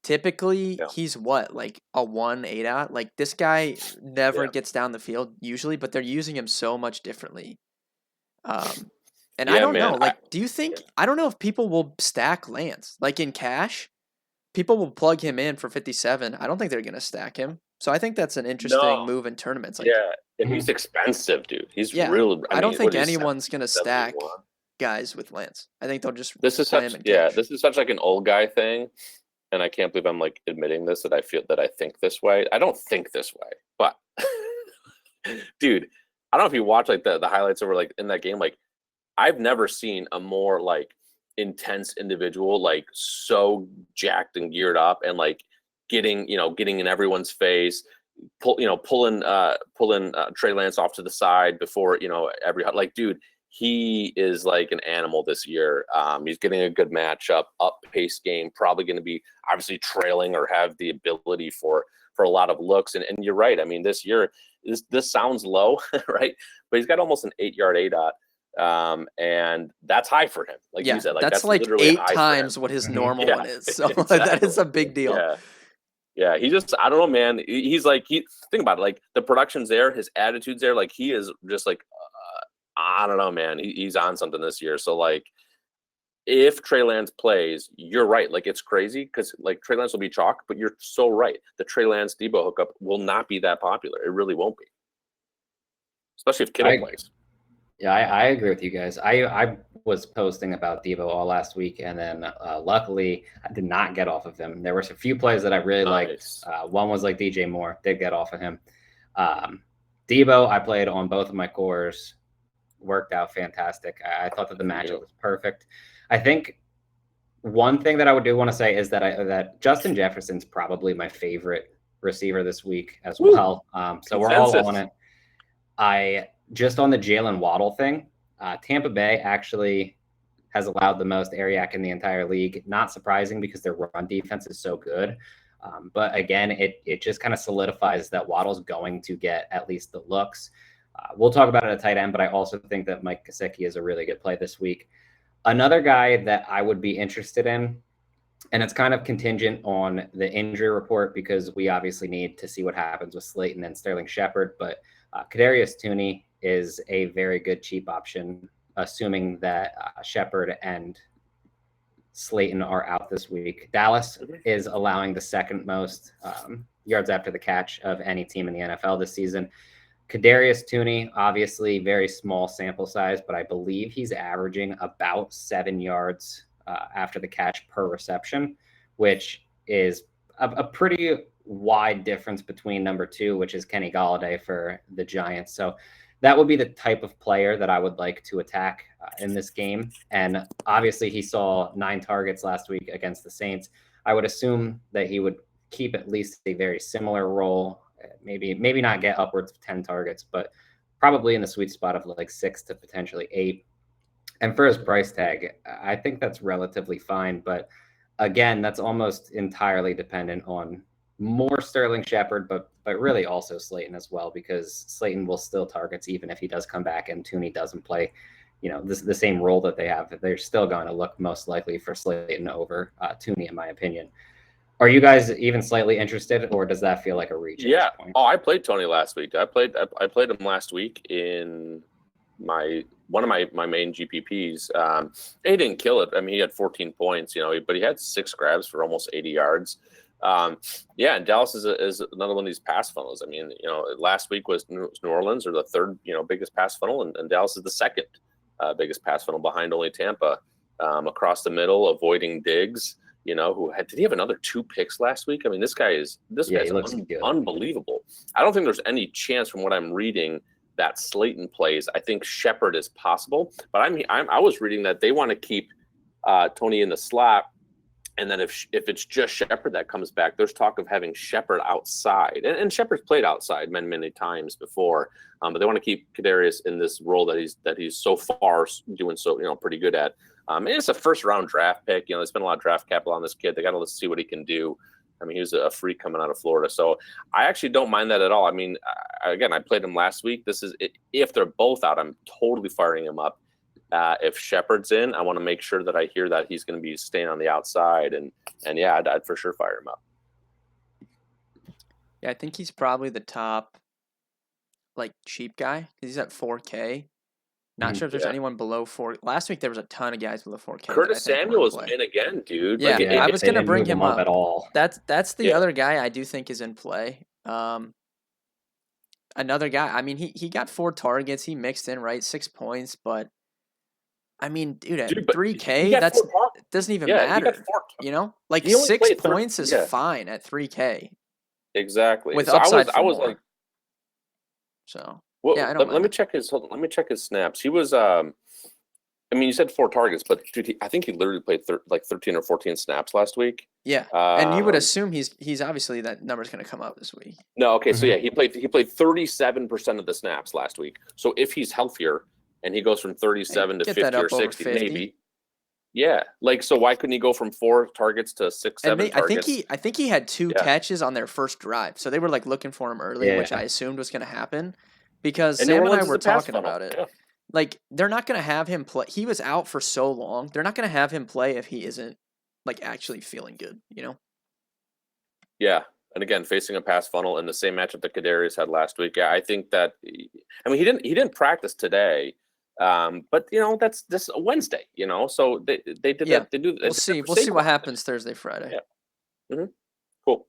typically Yeah. he's what, like a 1-8 out? Like this guy never Yeah. gets down the field usually, but they're using him so much differently. And I Yeah, don't man. know. Like, do you think I don't know if people will stack Lance like in cash? People will plug him in for 57. I don't think they're gonna stack him. So I think that's an interesting No. move in tournaments. Like, Yeah, and he's expensive, dude. He's yeah, real. I don't mean, think what is anyone's gonna stack 71? guys with Lance. I think they'll just This is play such him in cash. this is such like an old guy thing, and I can't believe I'm like admitting this, that I feel that I think this way. I don't think this way, but dude, I don't know if you watch like the highlights over like in that game. Like, I've never seen a more like intense individual, like so jacked and geared up, and like getting in everyone's face, pulling Trey Lance off to the side before like, dude, he is like an animal this year. He's getting a good matchup, up pace game, probably going to be obviously trailing or have the ability for a lot of looks. And you're right. I mean, this year, this sounds low, right? But he's got almost an 8-yard ADOT. And that's high for him. Like you said, like that's like literally 8 high times what his normal one is. So exactly. that is a big deal. Yeah. Yeah, he just, I don't know, man. He's like, think about it. Like, the production's there, his attitude's there. Like, he is just like, I don't know, man. He's on something this year. So, like, if Trey Lance plays, you're right. Like, it's crazy because, like, Trey Lance will be chalk, but you're so right. The Trey Lance Debo hookup will not be that popular. It really won't be. Especially if Kittle plays. Yeah, I agree with you guys. I was posting about Debo all last week, and then luckily I did not get off of him. There were a few plays that I really liked. One was like DJ Moore, did get off of him. Debo, I played on both of my cores, worked out fantastic. I thought that the matchup was perfect. I think one thing that I do want to say is that that Justin Jefferson's probably my favorite receiver this week as well. So we're all on it. Just on the Jalen Waddle thing, Tampa Bay actually has allowed the most air yak in the entire league. Not surprising because their run defense is so good. But again, it just kind of solidifies that Waddle's going to get at least the looks. We'll talk about it at tight end, but I also think that Mike Gesicki is a really good play this week. Another guy that I would be interested in, and it's kind of contingent on the injury report because we obviously need to see what happens with Slayton and Sterling Shepard, but Kadarius Toney is a very good cheap option, assuming that Shepard and Slayton are out this week. Dallas is allowing the second most yards after the catch of any team in the NFL this season. Kadarius Toney, obviously very small sample size, but I believe he's averaging about 7 yards after the catch per reception, which is a pretty wide difference between number 2, which is Kenny Golladay for the Giants. So that would be the type of player that I would like to attack in this game. And obviously he saw 9 targets last week against the Saints. I would assume that he would keep at least a very similar role, maybe not get upwards of 10 targets, but probably in the sweet spot of like 6 to potentially 8. And for his price tag, I think that's relatively fine. But again, that's almost entirely dependent on more Sterling Shepard, but really also Slayton as well, because Slayton will still targets even if he does come back and Toney doesn't play, the same role that they have. They're still going to look most likely for Slayton over Toney, in my opinion. Are you guys even slightly interested, or does that feel like a reach? Yeah. Oh, I played Toney last week. I played him last week in one of my main GPPs. He didn't kill it. I mean, he had 14 points, but he had 6 grabs for almost 80 yards. Yeah, and Dallas is another one of these pass funnels. I mean, last week was New Orleans, or the third, biggest pass funnel, and Dallas is the second biggest pass funnel behind only Tampa. Across the middle, avoiding Diggs, did he have another 2 picks last week? I mean, this guy's unbelievable. I don't think there's any chance, from what I'm reading, that Slayton plays. I think Shepard is possible, but I was reading that they want to keep Tony in the slot. And then if it's just Shepard that comes back, there's talk of having Shepard outside. And Shepard's played outside many times before, but they want to keep Kadarius in this role that he's so far doing so pretty good at. And it's a first-round draft pick. They spent a lot of draft capital on this kid. They got to see what he can do. I mean, he was a freak coming out of Florida. So I actually don't mind that at all. I mean, again, I played him last week. If they're both out, I'm totally firing him up. If Shepard's in, I want to make sure that I hear that he's going to be staying on the outside, and yeah, I'd for sure fire him up. Yeah, I think he's probably the top, cheap guy. He's at 4K. Not sure if there's anyone below 4. Last week there was a ton of guys below 4K. Curtis Samuel is in again, dude. Yeah, I was gonna bring him up at all. That's the other guy I do think is in play. Another guy. I mean, he got 4 targets. He mixed in 6 points, but I mean, dude, at 3K, that doesn't even matter. 6 points is fine at 3K. Exactly. With upside, I was like, so. Well, yeah, let me check his. Let me check his snaps. He was. I mean, you said 4 targets, but dude, I think he literally played 13 or 14 snaps last week. Yeah, and you would assume he's obviously that number's going to come up this week. No, okay, so yeah, he played 37% of the snaps last week. So if he's healthier and he goes from 37 to 50 or 60, maybe. Yeah, so why couldn't he go from 4 targets to 6, 7 targets? I think he had 2 catches on their first drive, so they were looking for him early, which I assumed was going to happen. Because Sam and I were talking about it. Yeah. They're not going to have him play. He was out for so long. They're not going to have him play if he isn't, actually feeling good, Yeah. And again, facing a pass funnel in the same matchup that Kadarius had last week. Yeah, I think that – I mean, he didn't practice today, but, that's just a Wednesday, So they did that. They do. We'll see what happens Thursday, Friday. Yeah. Mm-hmm. Cool.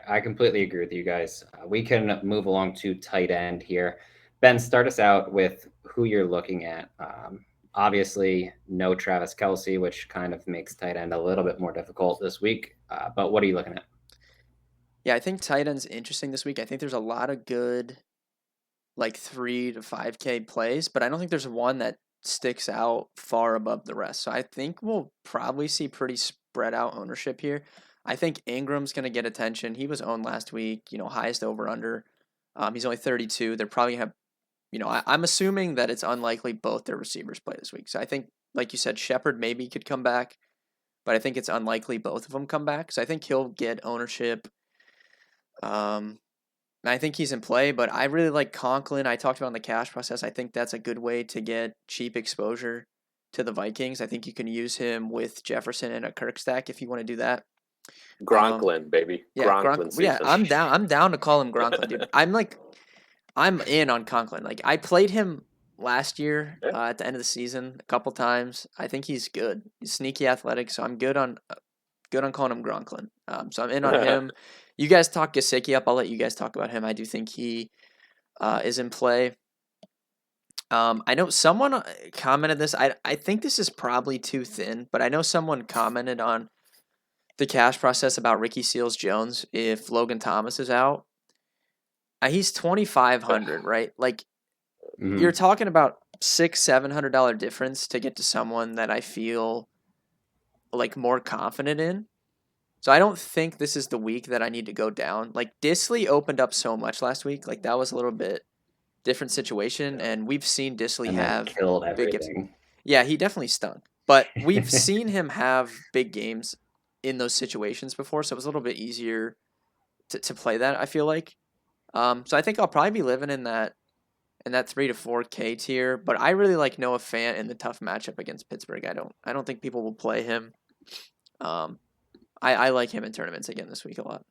I completely agree with you guys. We can move along to tight end here. Ben, start us out with who you're looking at. Obviously, no Travis Kelce, which kind of makes tight end a little bit more difficult this week. But what are you looking at? Yeah, I think tight end's interesting this week. I think there's a lot of good, 3 to 5K plays, but I don't think there's one that sticks out far above the rest. So I think we'll probably see pretty spread out ownership here. I think Ingram's going to get attention. He was owned last week, highest over under. He's only 32. They're probably going to have, I'm assuming that it's unlikely both their receivers play this week. So I think, like you said, Shepard maybe could come back, but I think it's unlikely both of them come back. So I think he'll get ownership. I think he's in play, but I really like Conklin. I talked about in the cash process. I think that's a good way to get cheap exposure to the Vikings. I think you can use him with Jefferson and a Kirk stack if you want to do that. Gronklin, baby. Yeah, Gronklin yeah, I'm down. I'm down to call him Gronklin, dude. I'm in on Conklin. I played him last year at the end of the season a couple times. I think he's good. He's sneaky athletic, so I'm good on calling him Gronklin. So I'm in on him. You guys talk Gesicki up. I'll let you guys talk about him. I do think he is in play. I know someone commented this. I think this is probably too thin, but I know someone commented on the cash process about Ricky Seals-Jones if Logan Thomas is out. He's $2,500, right? You're talking about $600-$700 difference to get to someone that I feel more confident in. So I don't think this is the week that I need to go down. Disley opened up so much last week. That was a little bit different situation, and we've seen Disley have killed big everything. games. Yeah, he definitely stunk. But we've seen him have big games in those situations before, so it was a little bit easier to play that, I feel like. So I think I'll probably be living in that 3 to 4K tier, but I really like Noah Fant in the tough matchup against Pittsburgh. I don't think people will play him. I like him in tournaments again this week a lot.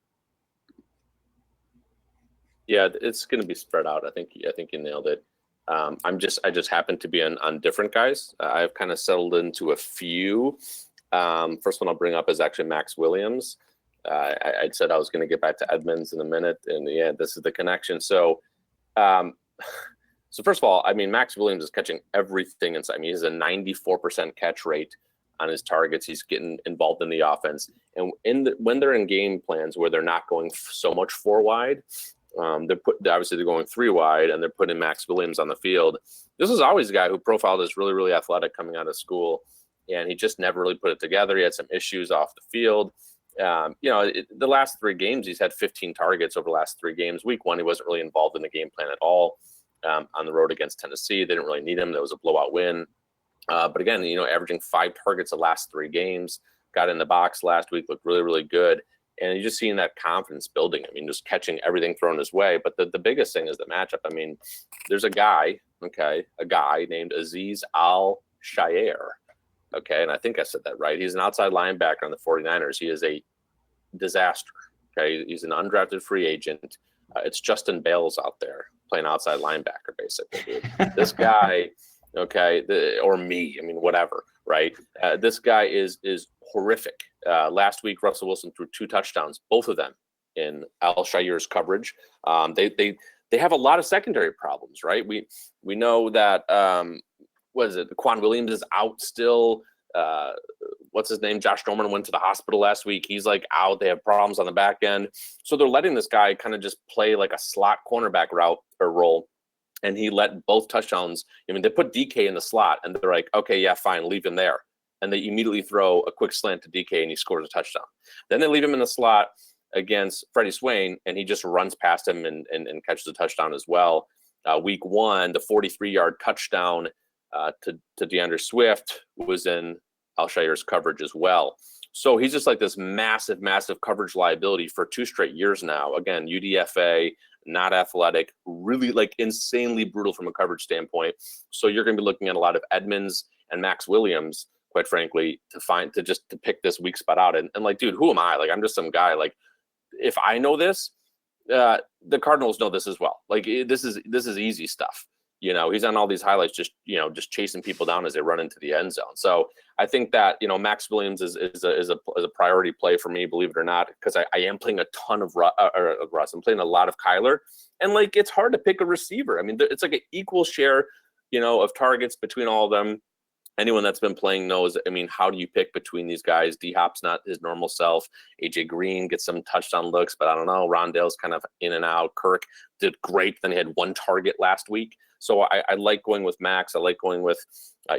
Yeah, it's going to be spread out. I think you nailed it. I just happen to be on different guys. I've kind of settled into a few. First one I'll bring up is actually Max Williams. I said I was going to get back to Edmonds in a minute, and yeah, this is the connection. So, so first of all, I mean, Max Williams is catching everything inside. I mean, he has a 94% catch rate on his targets. He's getting involved in the offense, and when they're in game plans where they're not going so much 4 wide, they're going 3 wide, and they're putting Max Williams on the field. This was always a guy who profiled as really, really athletic coming out of school, and he just never really put it together. He had some issues off the field. The last 3 games, he's had 15 targets over the last 3 games. Week 1, he wasn't really involved in the game plan at all. On the road against Tennessee, they didn't really need him. There was a blowout win. But again, averaging 5 targets the last 3 games, got in the box last week, looked really, really good. And you're just seeing that confidence building. I mean, just catching everything thrown his way. But the biggest thing is the matchup. I mean, there's a guy named Azeez Al-Shaair. Okay, and I think I said that right. He's an outside linebacker on the 49ers. He is a disaster. Okay, he's an undrafted free agent. It's Justin Bales out there playing outside linebacker, basically. Dude. This guy, or me. I mean, whatever, right? This guy is horrific. Last week, Russell Wilson threw 2 touchdowns, both of them in Al-Shaair's coverage. They have a lot of secondary problems, right? We know that. Quan Williams is out still. What's his name? Josh Norman went to the hospital last week. He's like out. They have problems on the back end. So they're letting this guy kind of just play like a slot cornerback route or role. And he let both touchdowns. I mean, they put DK in the slot and they're like, okay, yeah, fine, leave him there. And they immediately throw a quick slant to DK and he scores a touchdown. Then they leave him in the slot against Freddie Swain and he just runs past him and catches a touchdown as well. Week 1, the 43-yard touchdown to DeAndre Swift was in Al-Shaair's coverage as well. So he's just like this massive coverage liability for 2 straight years now. Again, UDFA, not athletic, really like insanely brutal from a coverage standpoint. So you're going to be looking at a lot of Edmonds and Max Williams, quite frankly, to pick this weak spot out. And like, dude, who am I? Like, I'm just some guy. Like, if I know this, the Cardinals know this as well. Like, this is easy stuff. He's on all these highlights, just chasing people down as they run into the end zone. So I think that, Max Williams is a priority play for me, believe it or not, because I am playing a ton of Russ. I'm playing a lot of Kyler, and like, it's hard to pick a receiver. I mean, it's like an equal share, of targets between all of them. Anyone that's been playing knows, I mean, how do you pick between these guys? D-Hop's not his normal self. AJ Green gets some touchdown looks, but I don't know. Rondale's kind of in and out. Kirk did great. Then he had 1 target last week. So I like going with Max. I like going with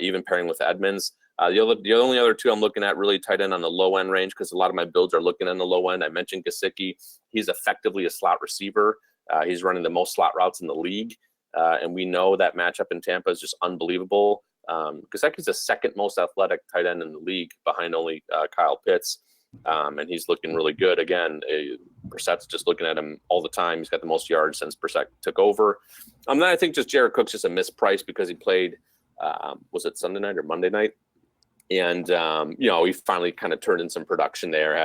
even pairing with Edmonds. The only other 2 I'm looking at really tight end on the low end range, because a lot of my builds are looking in the low end. I mentioned Gesicki. He's effectively a slot receiver. He's running the most slot routes in the league. And we know that matchup in Tampa is just unbelievable. Gesicki's the 2nd most athletic tight end in the league, behind only Kyle Pitts. And he's looking really good. Again, Brissett's just looking at him all the time. He's got the most yards since Brissett took over. Then I think just Jared Cook's just a misprice because he played, was it Sunday night or Monday night? And, he finally kind of turned in some production there,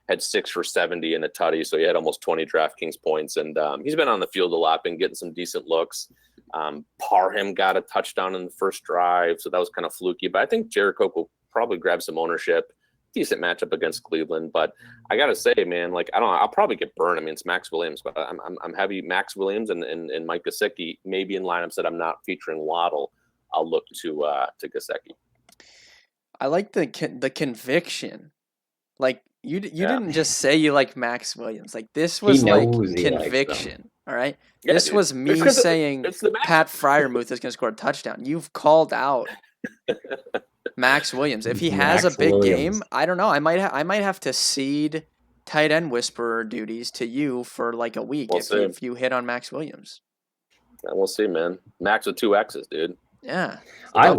had 6 for 70 and a tutty. So he had almost 20 DraftKings points. And he's been on the field a lot, been getting some decent looks. Parham got a touchdown in the first drive. So that was kind of fluky. But I think Jared Cook will probably grab some ownership. Decent matchup against Cleveland, but I gotta say, man, like, I don't know, I'll probably get burned. I mean, it's Max Williams, but I'm heavy Max Williams and Mike Gesicki. Maybe in lineups that I'm not featuring Waddle, I'll look to Gesicki. I like the conviction. Like, you didn't just say you like Max Williams. Like, this was like conviction. All right, yeah, this was me saying Pat Freiermuth is going to score a touchdown. You've called out Max Williams. If he has a big game, I don't know. I might have to cede tight end whisperer duties to you for like a week if you hit on Max Williams. Yeah, we'll see, man. Max with 2 X's, dude. Yeah, I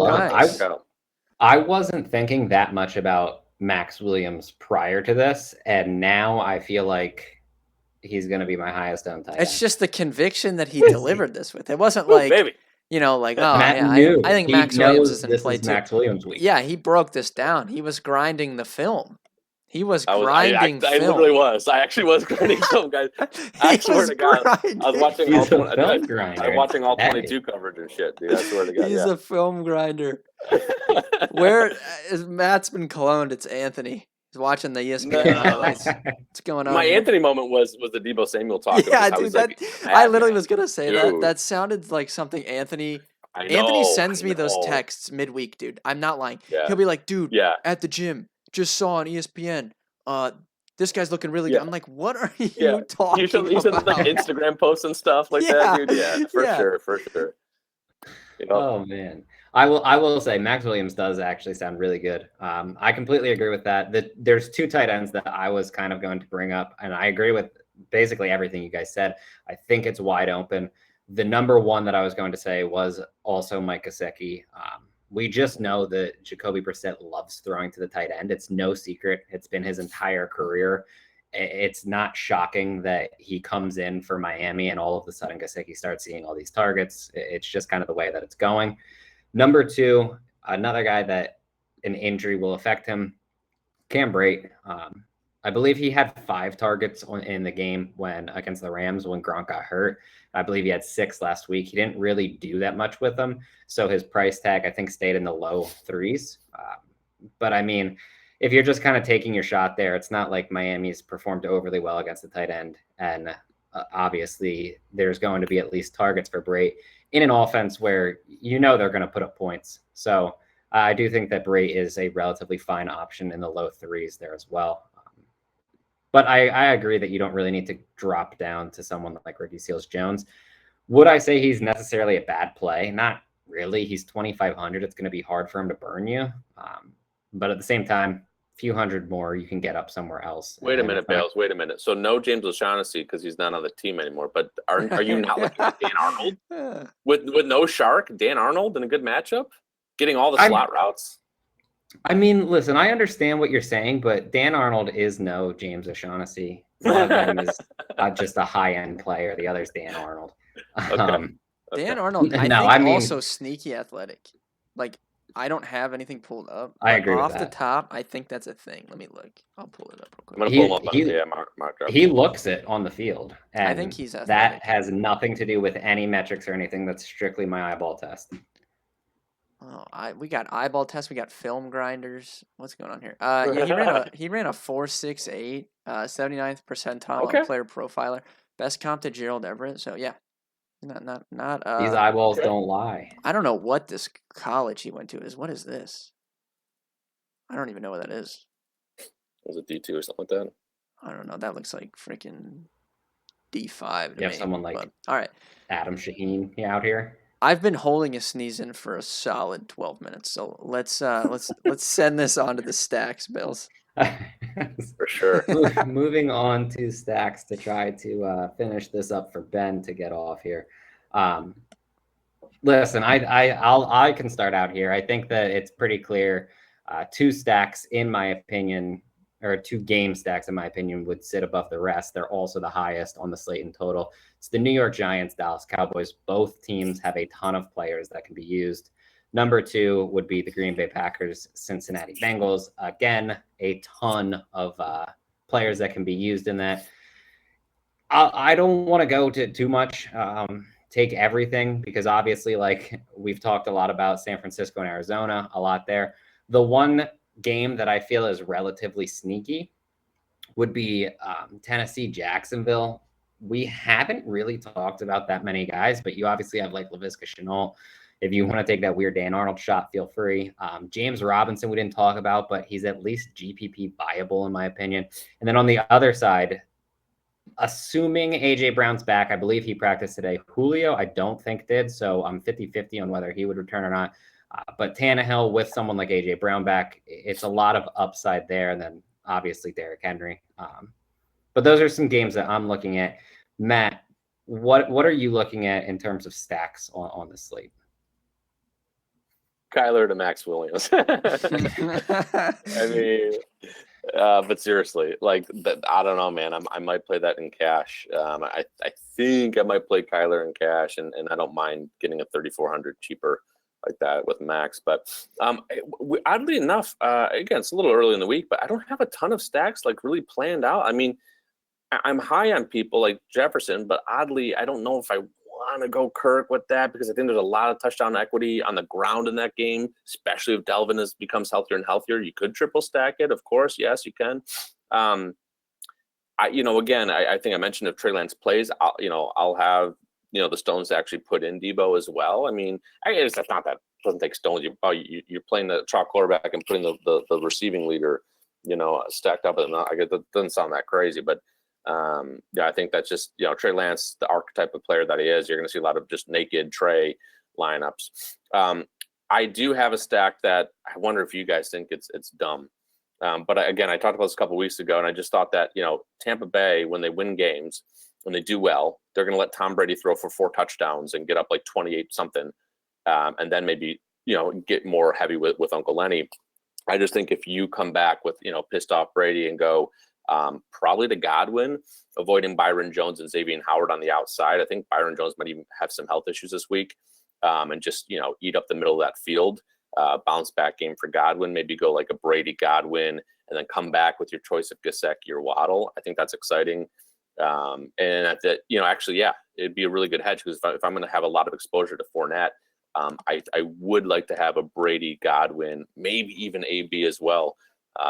wasn't thinking that much about Max Williams prior to this, and now I feel like he's going to be my highest owned tight end. It's just the conviction that he delivered this with. It wasn't like, baby. Like, oh, yeah, I think Max Williams is in play too. Max Williams week. Yeah, he broke this down. He was grinding the film. He was grinding film. I literally was. I actually was grinding film, guys. I swear to God. Grinding. I was watching all 22 coverage and shit, dude. I swear to God. He's a film grinder. Where is Matt's been cloned? It's Anthony. He's watching the ESPN highlights. What's going on? My here? Anthony moment was the Debo Samuel talk. Yeah, I dude. was I literally was gonna say that. Dude. That sounded like something Anthony. I know. Anthony sends me those texts midweek, dude. I'm not lying. Yeah. He'll be like, dude, Yeah. at the gym, just saw on ESPN. This guy's looking really good. I'm like, what are you talking about? You send like Instagram posts and stuff like that, dude. Yeah, for sure. You know? Oh man, I will say Max Williams does actually sound really good. I completely agree with that. There's two tight ends that I was kind of going to bring up, and I agree with basically everything you guys said. I think it's wide open. The number one that I was going to say was also Mike Gesicki. We just know that Jacoby Brissett loves throwing to the tight end. It's no secret. It's been his entire career. It's not shocking that he comes in for Miami and all of a sudden Gesicki starts seeing all these targets. It's just kind of the way that it's going. Number two, another guy that an injury will affect him, Cam Brate. I believe he had 5 targets in the game against the Rams when Gronk got hurt. I believe he had 6 last week. He didn't really do that much with them. So his price tag, I think, stayed in the low 3s. But I mean, if you're just kind of taking your shot there, it's not like Miami's performed overly well against the tight end. And obviously, there's going to be at least targets for Brate in an offense where they're going to put up points. So I do think that Brate is a relatively fine option in the low 3s there as well. But I agree that you don't really need to drop down to someone like Ricky Seals-Jones. Would I say he's necessarily a bad play? Not really. He's 2,500. It's going to be hard for him to burn you. But at the same time, a few hundred more, you can get up somewhere else. Wait a minute, Bales. Wait a minute. So no James O'Shaughnessy because he's not on the team anymore. But are you not looking at Dan Arnold with no Shark? Dan Arnold in a good matchup, getting all the slot routes. I mean, listen, I understand what you're saying, but Dan Arnold is no James O'Shaughnessy. One of them is just a high-end player. The other's Dan Arnold. Okay. Dan Arnold, I mean, also sneaky athletic. Like, I don't have anything pulled up. I agree with off that. the top, I think that's a thing. Let me look. I'll pull it up real quick. I'm gonna pull him up. He looks it on the field. And I think he's athletic. That has nothing to do with any metrics or anything. That's strictly my eyeball test. Oh, we got eyeball tests. We got film grinders. What's going on here? Yeah, he ran a 4.68, 79th percentile on player profiler. Best comp to Gerald Everett. So yeah, not. These eyeballs don't lie. I don't know what this college he went to is. What is this? I don't even know what that is. Was it D2 or something like that? I don't know. That looks like freaking D5. You have someone like all right, Adam Shaheen out here. I've been holding a sneeze in for a solid 12 minutes, so let's send this on to the stacks, Bills. For sure. Moving on to stacks to try to finish this up for Ben to get off here. Listen, I can start out here. I think that it's pretty clear. 2 stacks, in my opinion, or 2 game stacks, in my opinion, would sit above the rest. They're also the highest on the slate in total. It's the New York Giants, Dallas Cowboys. Both teams have a ton of players that can be used. Number 2 would be the Green Bay Packers, Cincinnati Bengals. Again, a ton of players that can be used in that. I don't want to go to too much, take everything, because obviously, like we've talked a lot about San Francisco and Arizona, a lot there. The one game that I feel is relatively sneaky would be Tennessee, Jacksonville. We haven't really talked about that many guys, but you obviously have like Laviska Shenault. If you want to take that weird Dan Arnold shot, feel free. James Robinson, we didn't talk about, but he's at least GPP viable in my opinion. And then on the other side, assuming AJ Brown's back, I believe he practiced today. Julio, I don't think did. So I'm 50-50 on whether he would return or not. But Tannehill with someone like AJ Brown back, it's a lot of upside there. And then obviously Derrick Henry. But those are some games that I'm looking at. Matt, what are you looking at in terms of stacks on the slate? Kyler to Max Williams. I mean, but seriously, like I don't know, man. I might play that in cash. I think I might play Kyler in cash, and I don't mind getting a 3,400 cheaper like that with Max. But oddly enough, again, it's a little early in the week, but I don't have a ton of stacks like really planned out. I mean, I'm high on people like Jefferson, but oddly, I don't know if I want to go Kirk with that because I think there's a lot of touchdown equity on the ground in that game, especially if Delvin becomes healthier and healthier. You could triple stack it, of course. Yes, you can. I think I mentioned if Trey Lance plays, I'll have the stones to actually put in Debo as well. I mean, I guess that's not that doesn't take stones. You're playing the chalk quarterback and putting the receiving leader, stacked up. And I guess that doesn't sound that crazy, but I think that's just Trey Lance, the archetype of player that he is. You're going to see a lot of just naked Trey lineups. I do have a stack that I wonder if you guys think it's dumb. But again, I talked about this a couple of weeks ago, and I just thought that, Tampa Bay, when they win games, when they do well, they're going to let Tom Brady throw for 4 touchdowns and get up like 28 something. And then maybe, get more heavy with Uncle Lenny. I just think if you come back with, pissed off Brady and go probably to Godwin, avoiding Byron Jones and Xavier Howard on the outside. I think Byron Jones might even have some health issues this week, and just, eat up the middle of that field. Bounce back game for Godwin, maybe go like a Brady Godwin and then come back with your choice of Gesicki or Waddle. I think that's exciting. And that, actually, yeah, it'd be a really good hedge because if I'm going to have a lot of exposure to Fournette, I would like to have a Brady Godwin, maybe even AB as well,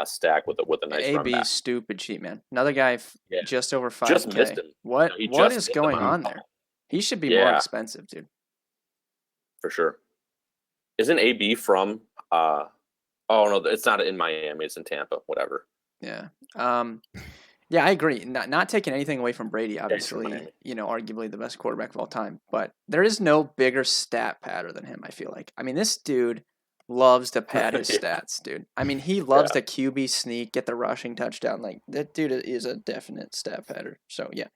stack with a nice run back. AB stupid cheap, man. Another guy just over 5K. Just missed him. What is going on there? He should be more expensive, dude. For sure. Isn't AB from oh no, it's not in Miami, it's in Tampa, whatever. Yeah. Yeah, I agree. Not taking anything away from Brady, obviously, arguably the best quarterback of all time, but there is no bigger stat padder than him, I feel like. I mean, this dude loves to pad his stats, dude. I mean, he loves the QB sneak, get the rushing touchdown. Like, that dude is a definite stat padder. So, yeah.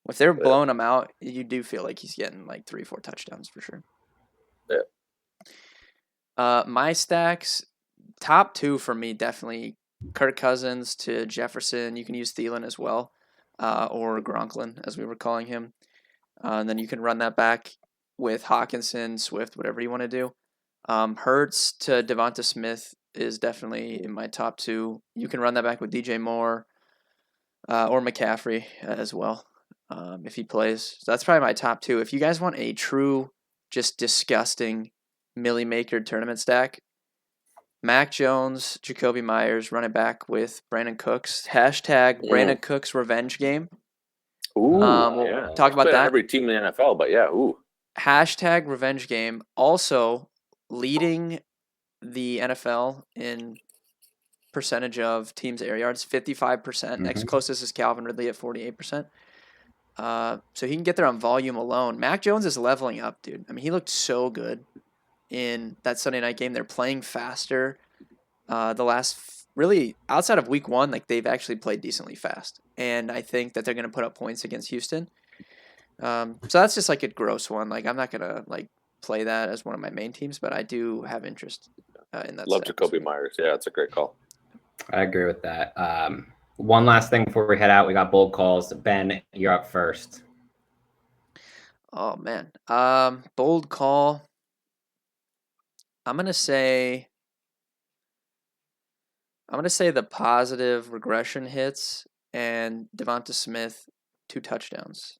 If they're blowing him out, you do feel like he's getting like 3-4 touchdowns for sure. Yeah. My stacks, top 2 for me, definitely Kirk Cousins to Jefferson. You can use Thielen as well, or Gronklin, as we were calling him. And then you can run that back with Hawkinson, Swift, whatever you want to do. Hurts to Devonta Smith is definitely in my top 2. You can run that back with DJ Moore or McCaffrey as well if he plays. So that's probably my top 2. If you guys want a true, just disgusting Millie Maker tournament stack, Mac Jones, Jacoby Myers, run it back with Brandon Cooks. Hashtag Brandon Cooks revenge game. Ooh, we'll talk about that. Every team in the NFL, but yeah, ooh. Hashtag revenge game. Also leading the NFL in percentage of teams' air yards, 55%. Next closest is Calvin Ridley at 48%. So he can get there on volume alone. Mac Jones is leveling up, dude. I mean, he looked so good in that Sunday night game. They're playing faster. The last, really, outside of week 1, like, they've actually played decently fast. And I think that they're going to put up points against Houston. So that's just like a gross one. Like, I'm not going to like play that as one of my main teams, but I do have interest in that. Love Jacoby Myers. Yeah, it's a great call. I agree with that. One last thing before we head out, we got bold calls. Ben, you're up first. Oh man. Bold call. I'm gonna say the positive regression hits and Devonta Smith 2 touchdowns.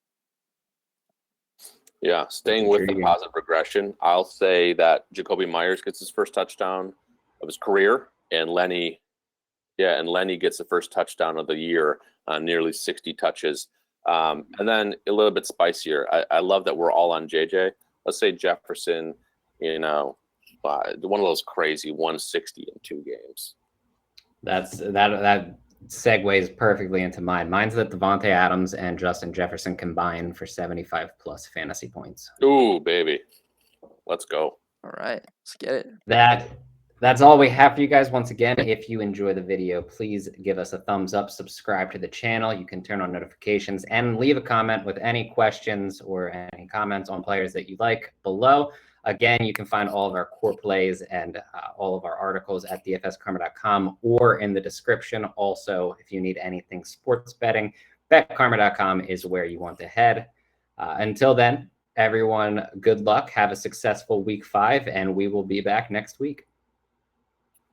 Yeah, staying with the positive regression, I'll say that Jacoby Myers gets his first touchdown of his career, and Lenny gets the first touchdown of the year on nearly 60 touches. And then a little bit spicier. I love that we're all on JJ. Let's say Jefferson, one of those crazy 160 in 2 games. That segues perfectly into mine. Mine's that Devontae Adams and Justin Jefferson combine for 75 plus fantasy points. Ooh, baby. Let's go. All right, let's get it. That's all we have for you guys. Once again, if you enjoy the video, please give us a thumbs up, subscribe to the channel. You can turn on notifications and leave a comment with any questions or any comments on players that you like below. Again, you can find all of our core plays and all of our articles at dfskarma.com or in the description. Also, if you need anything sports betting, betkarma.com is where you want to head. Until then, everyone, good luck. Have a successful week 5, and we will be back next week.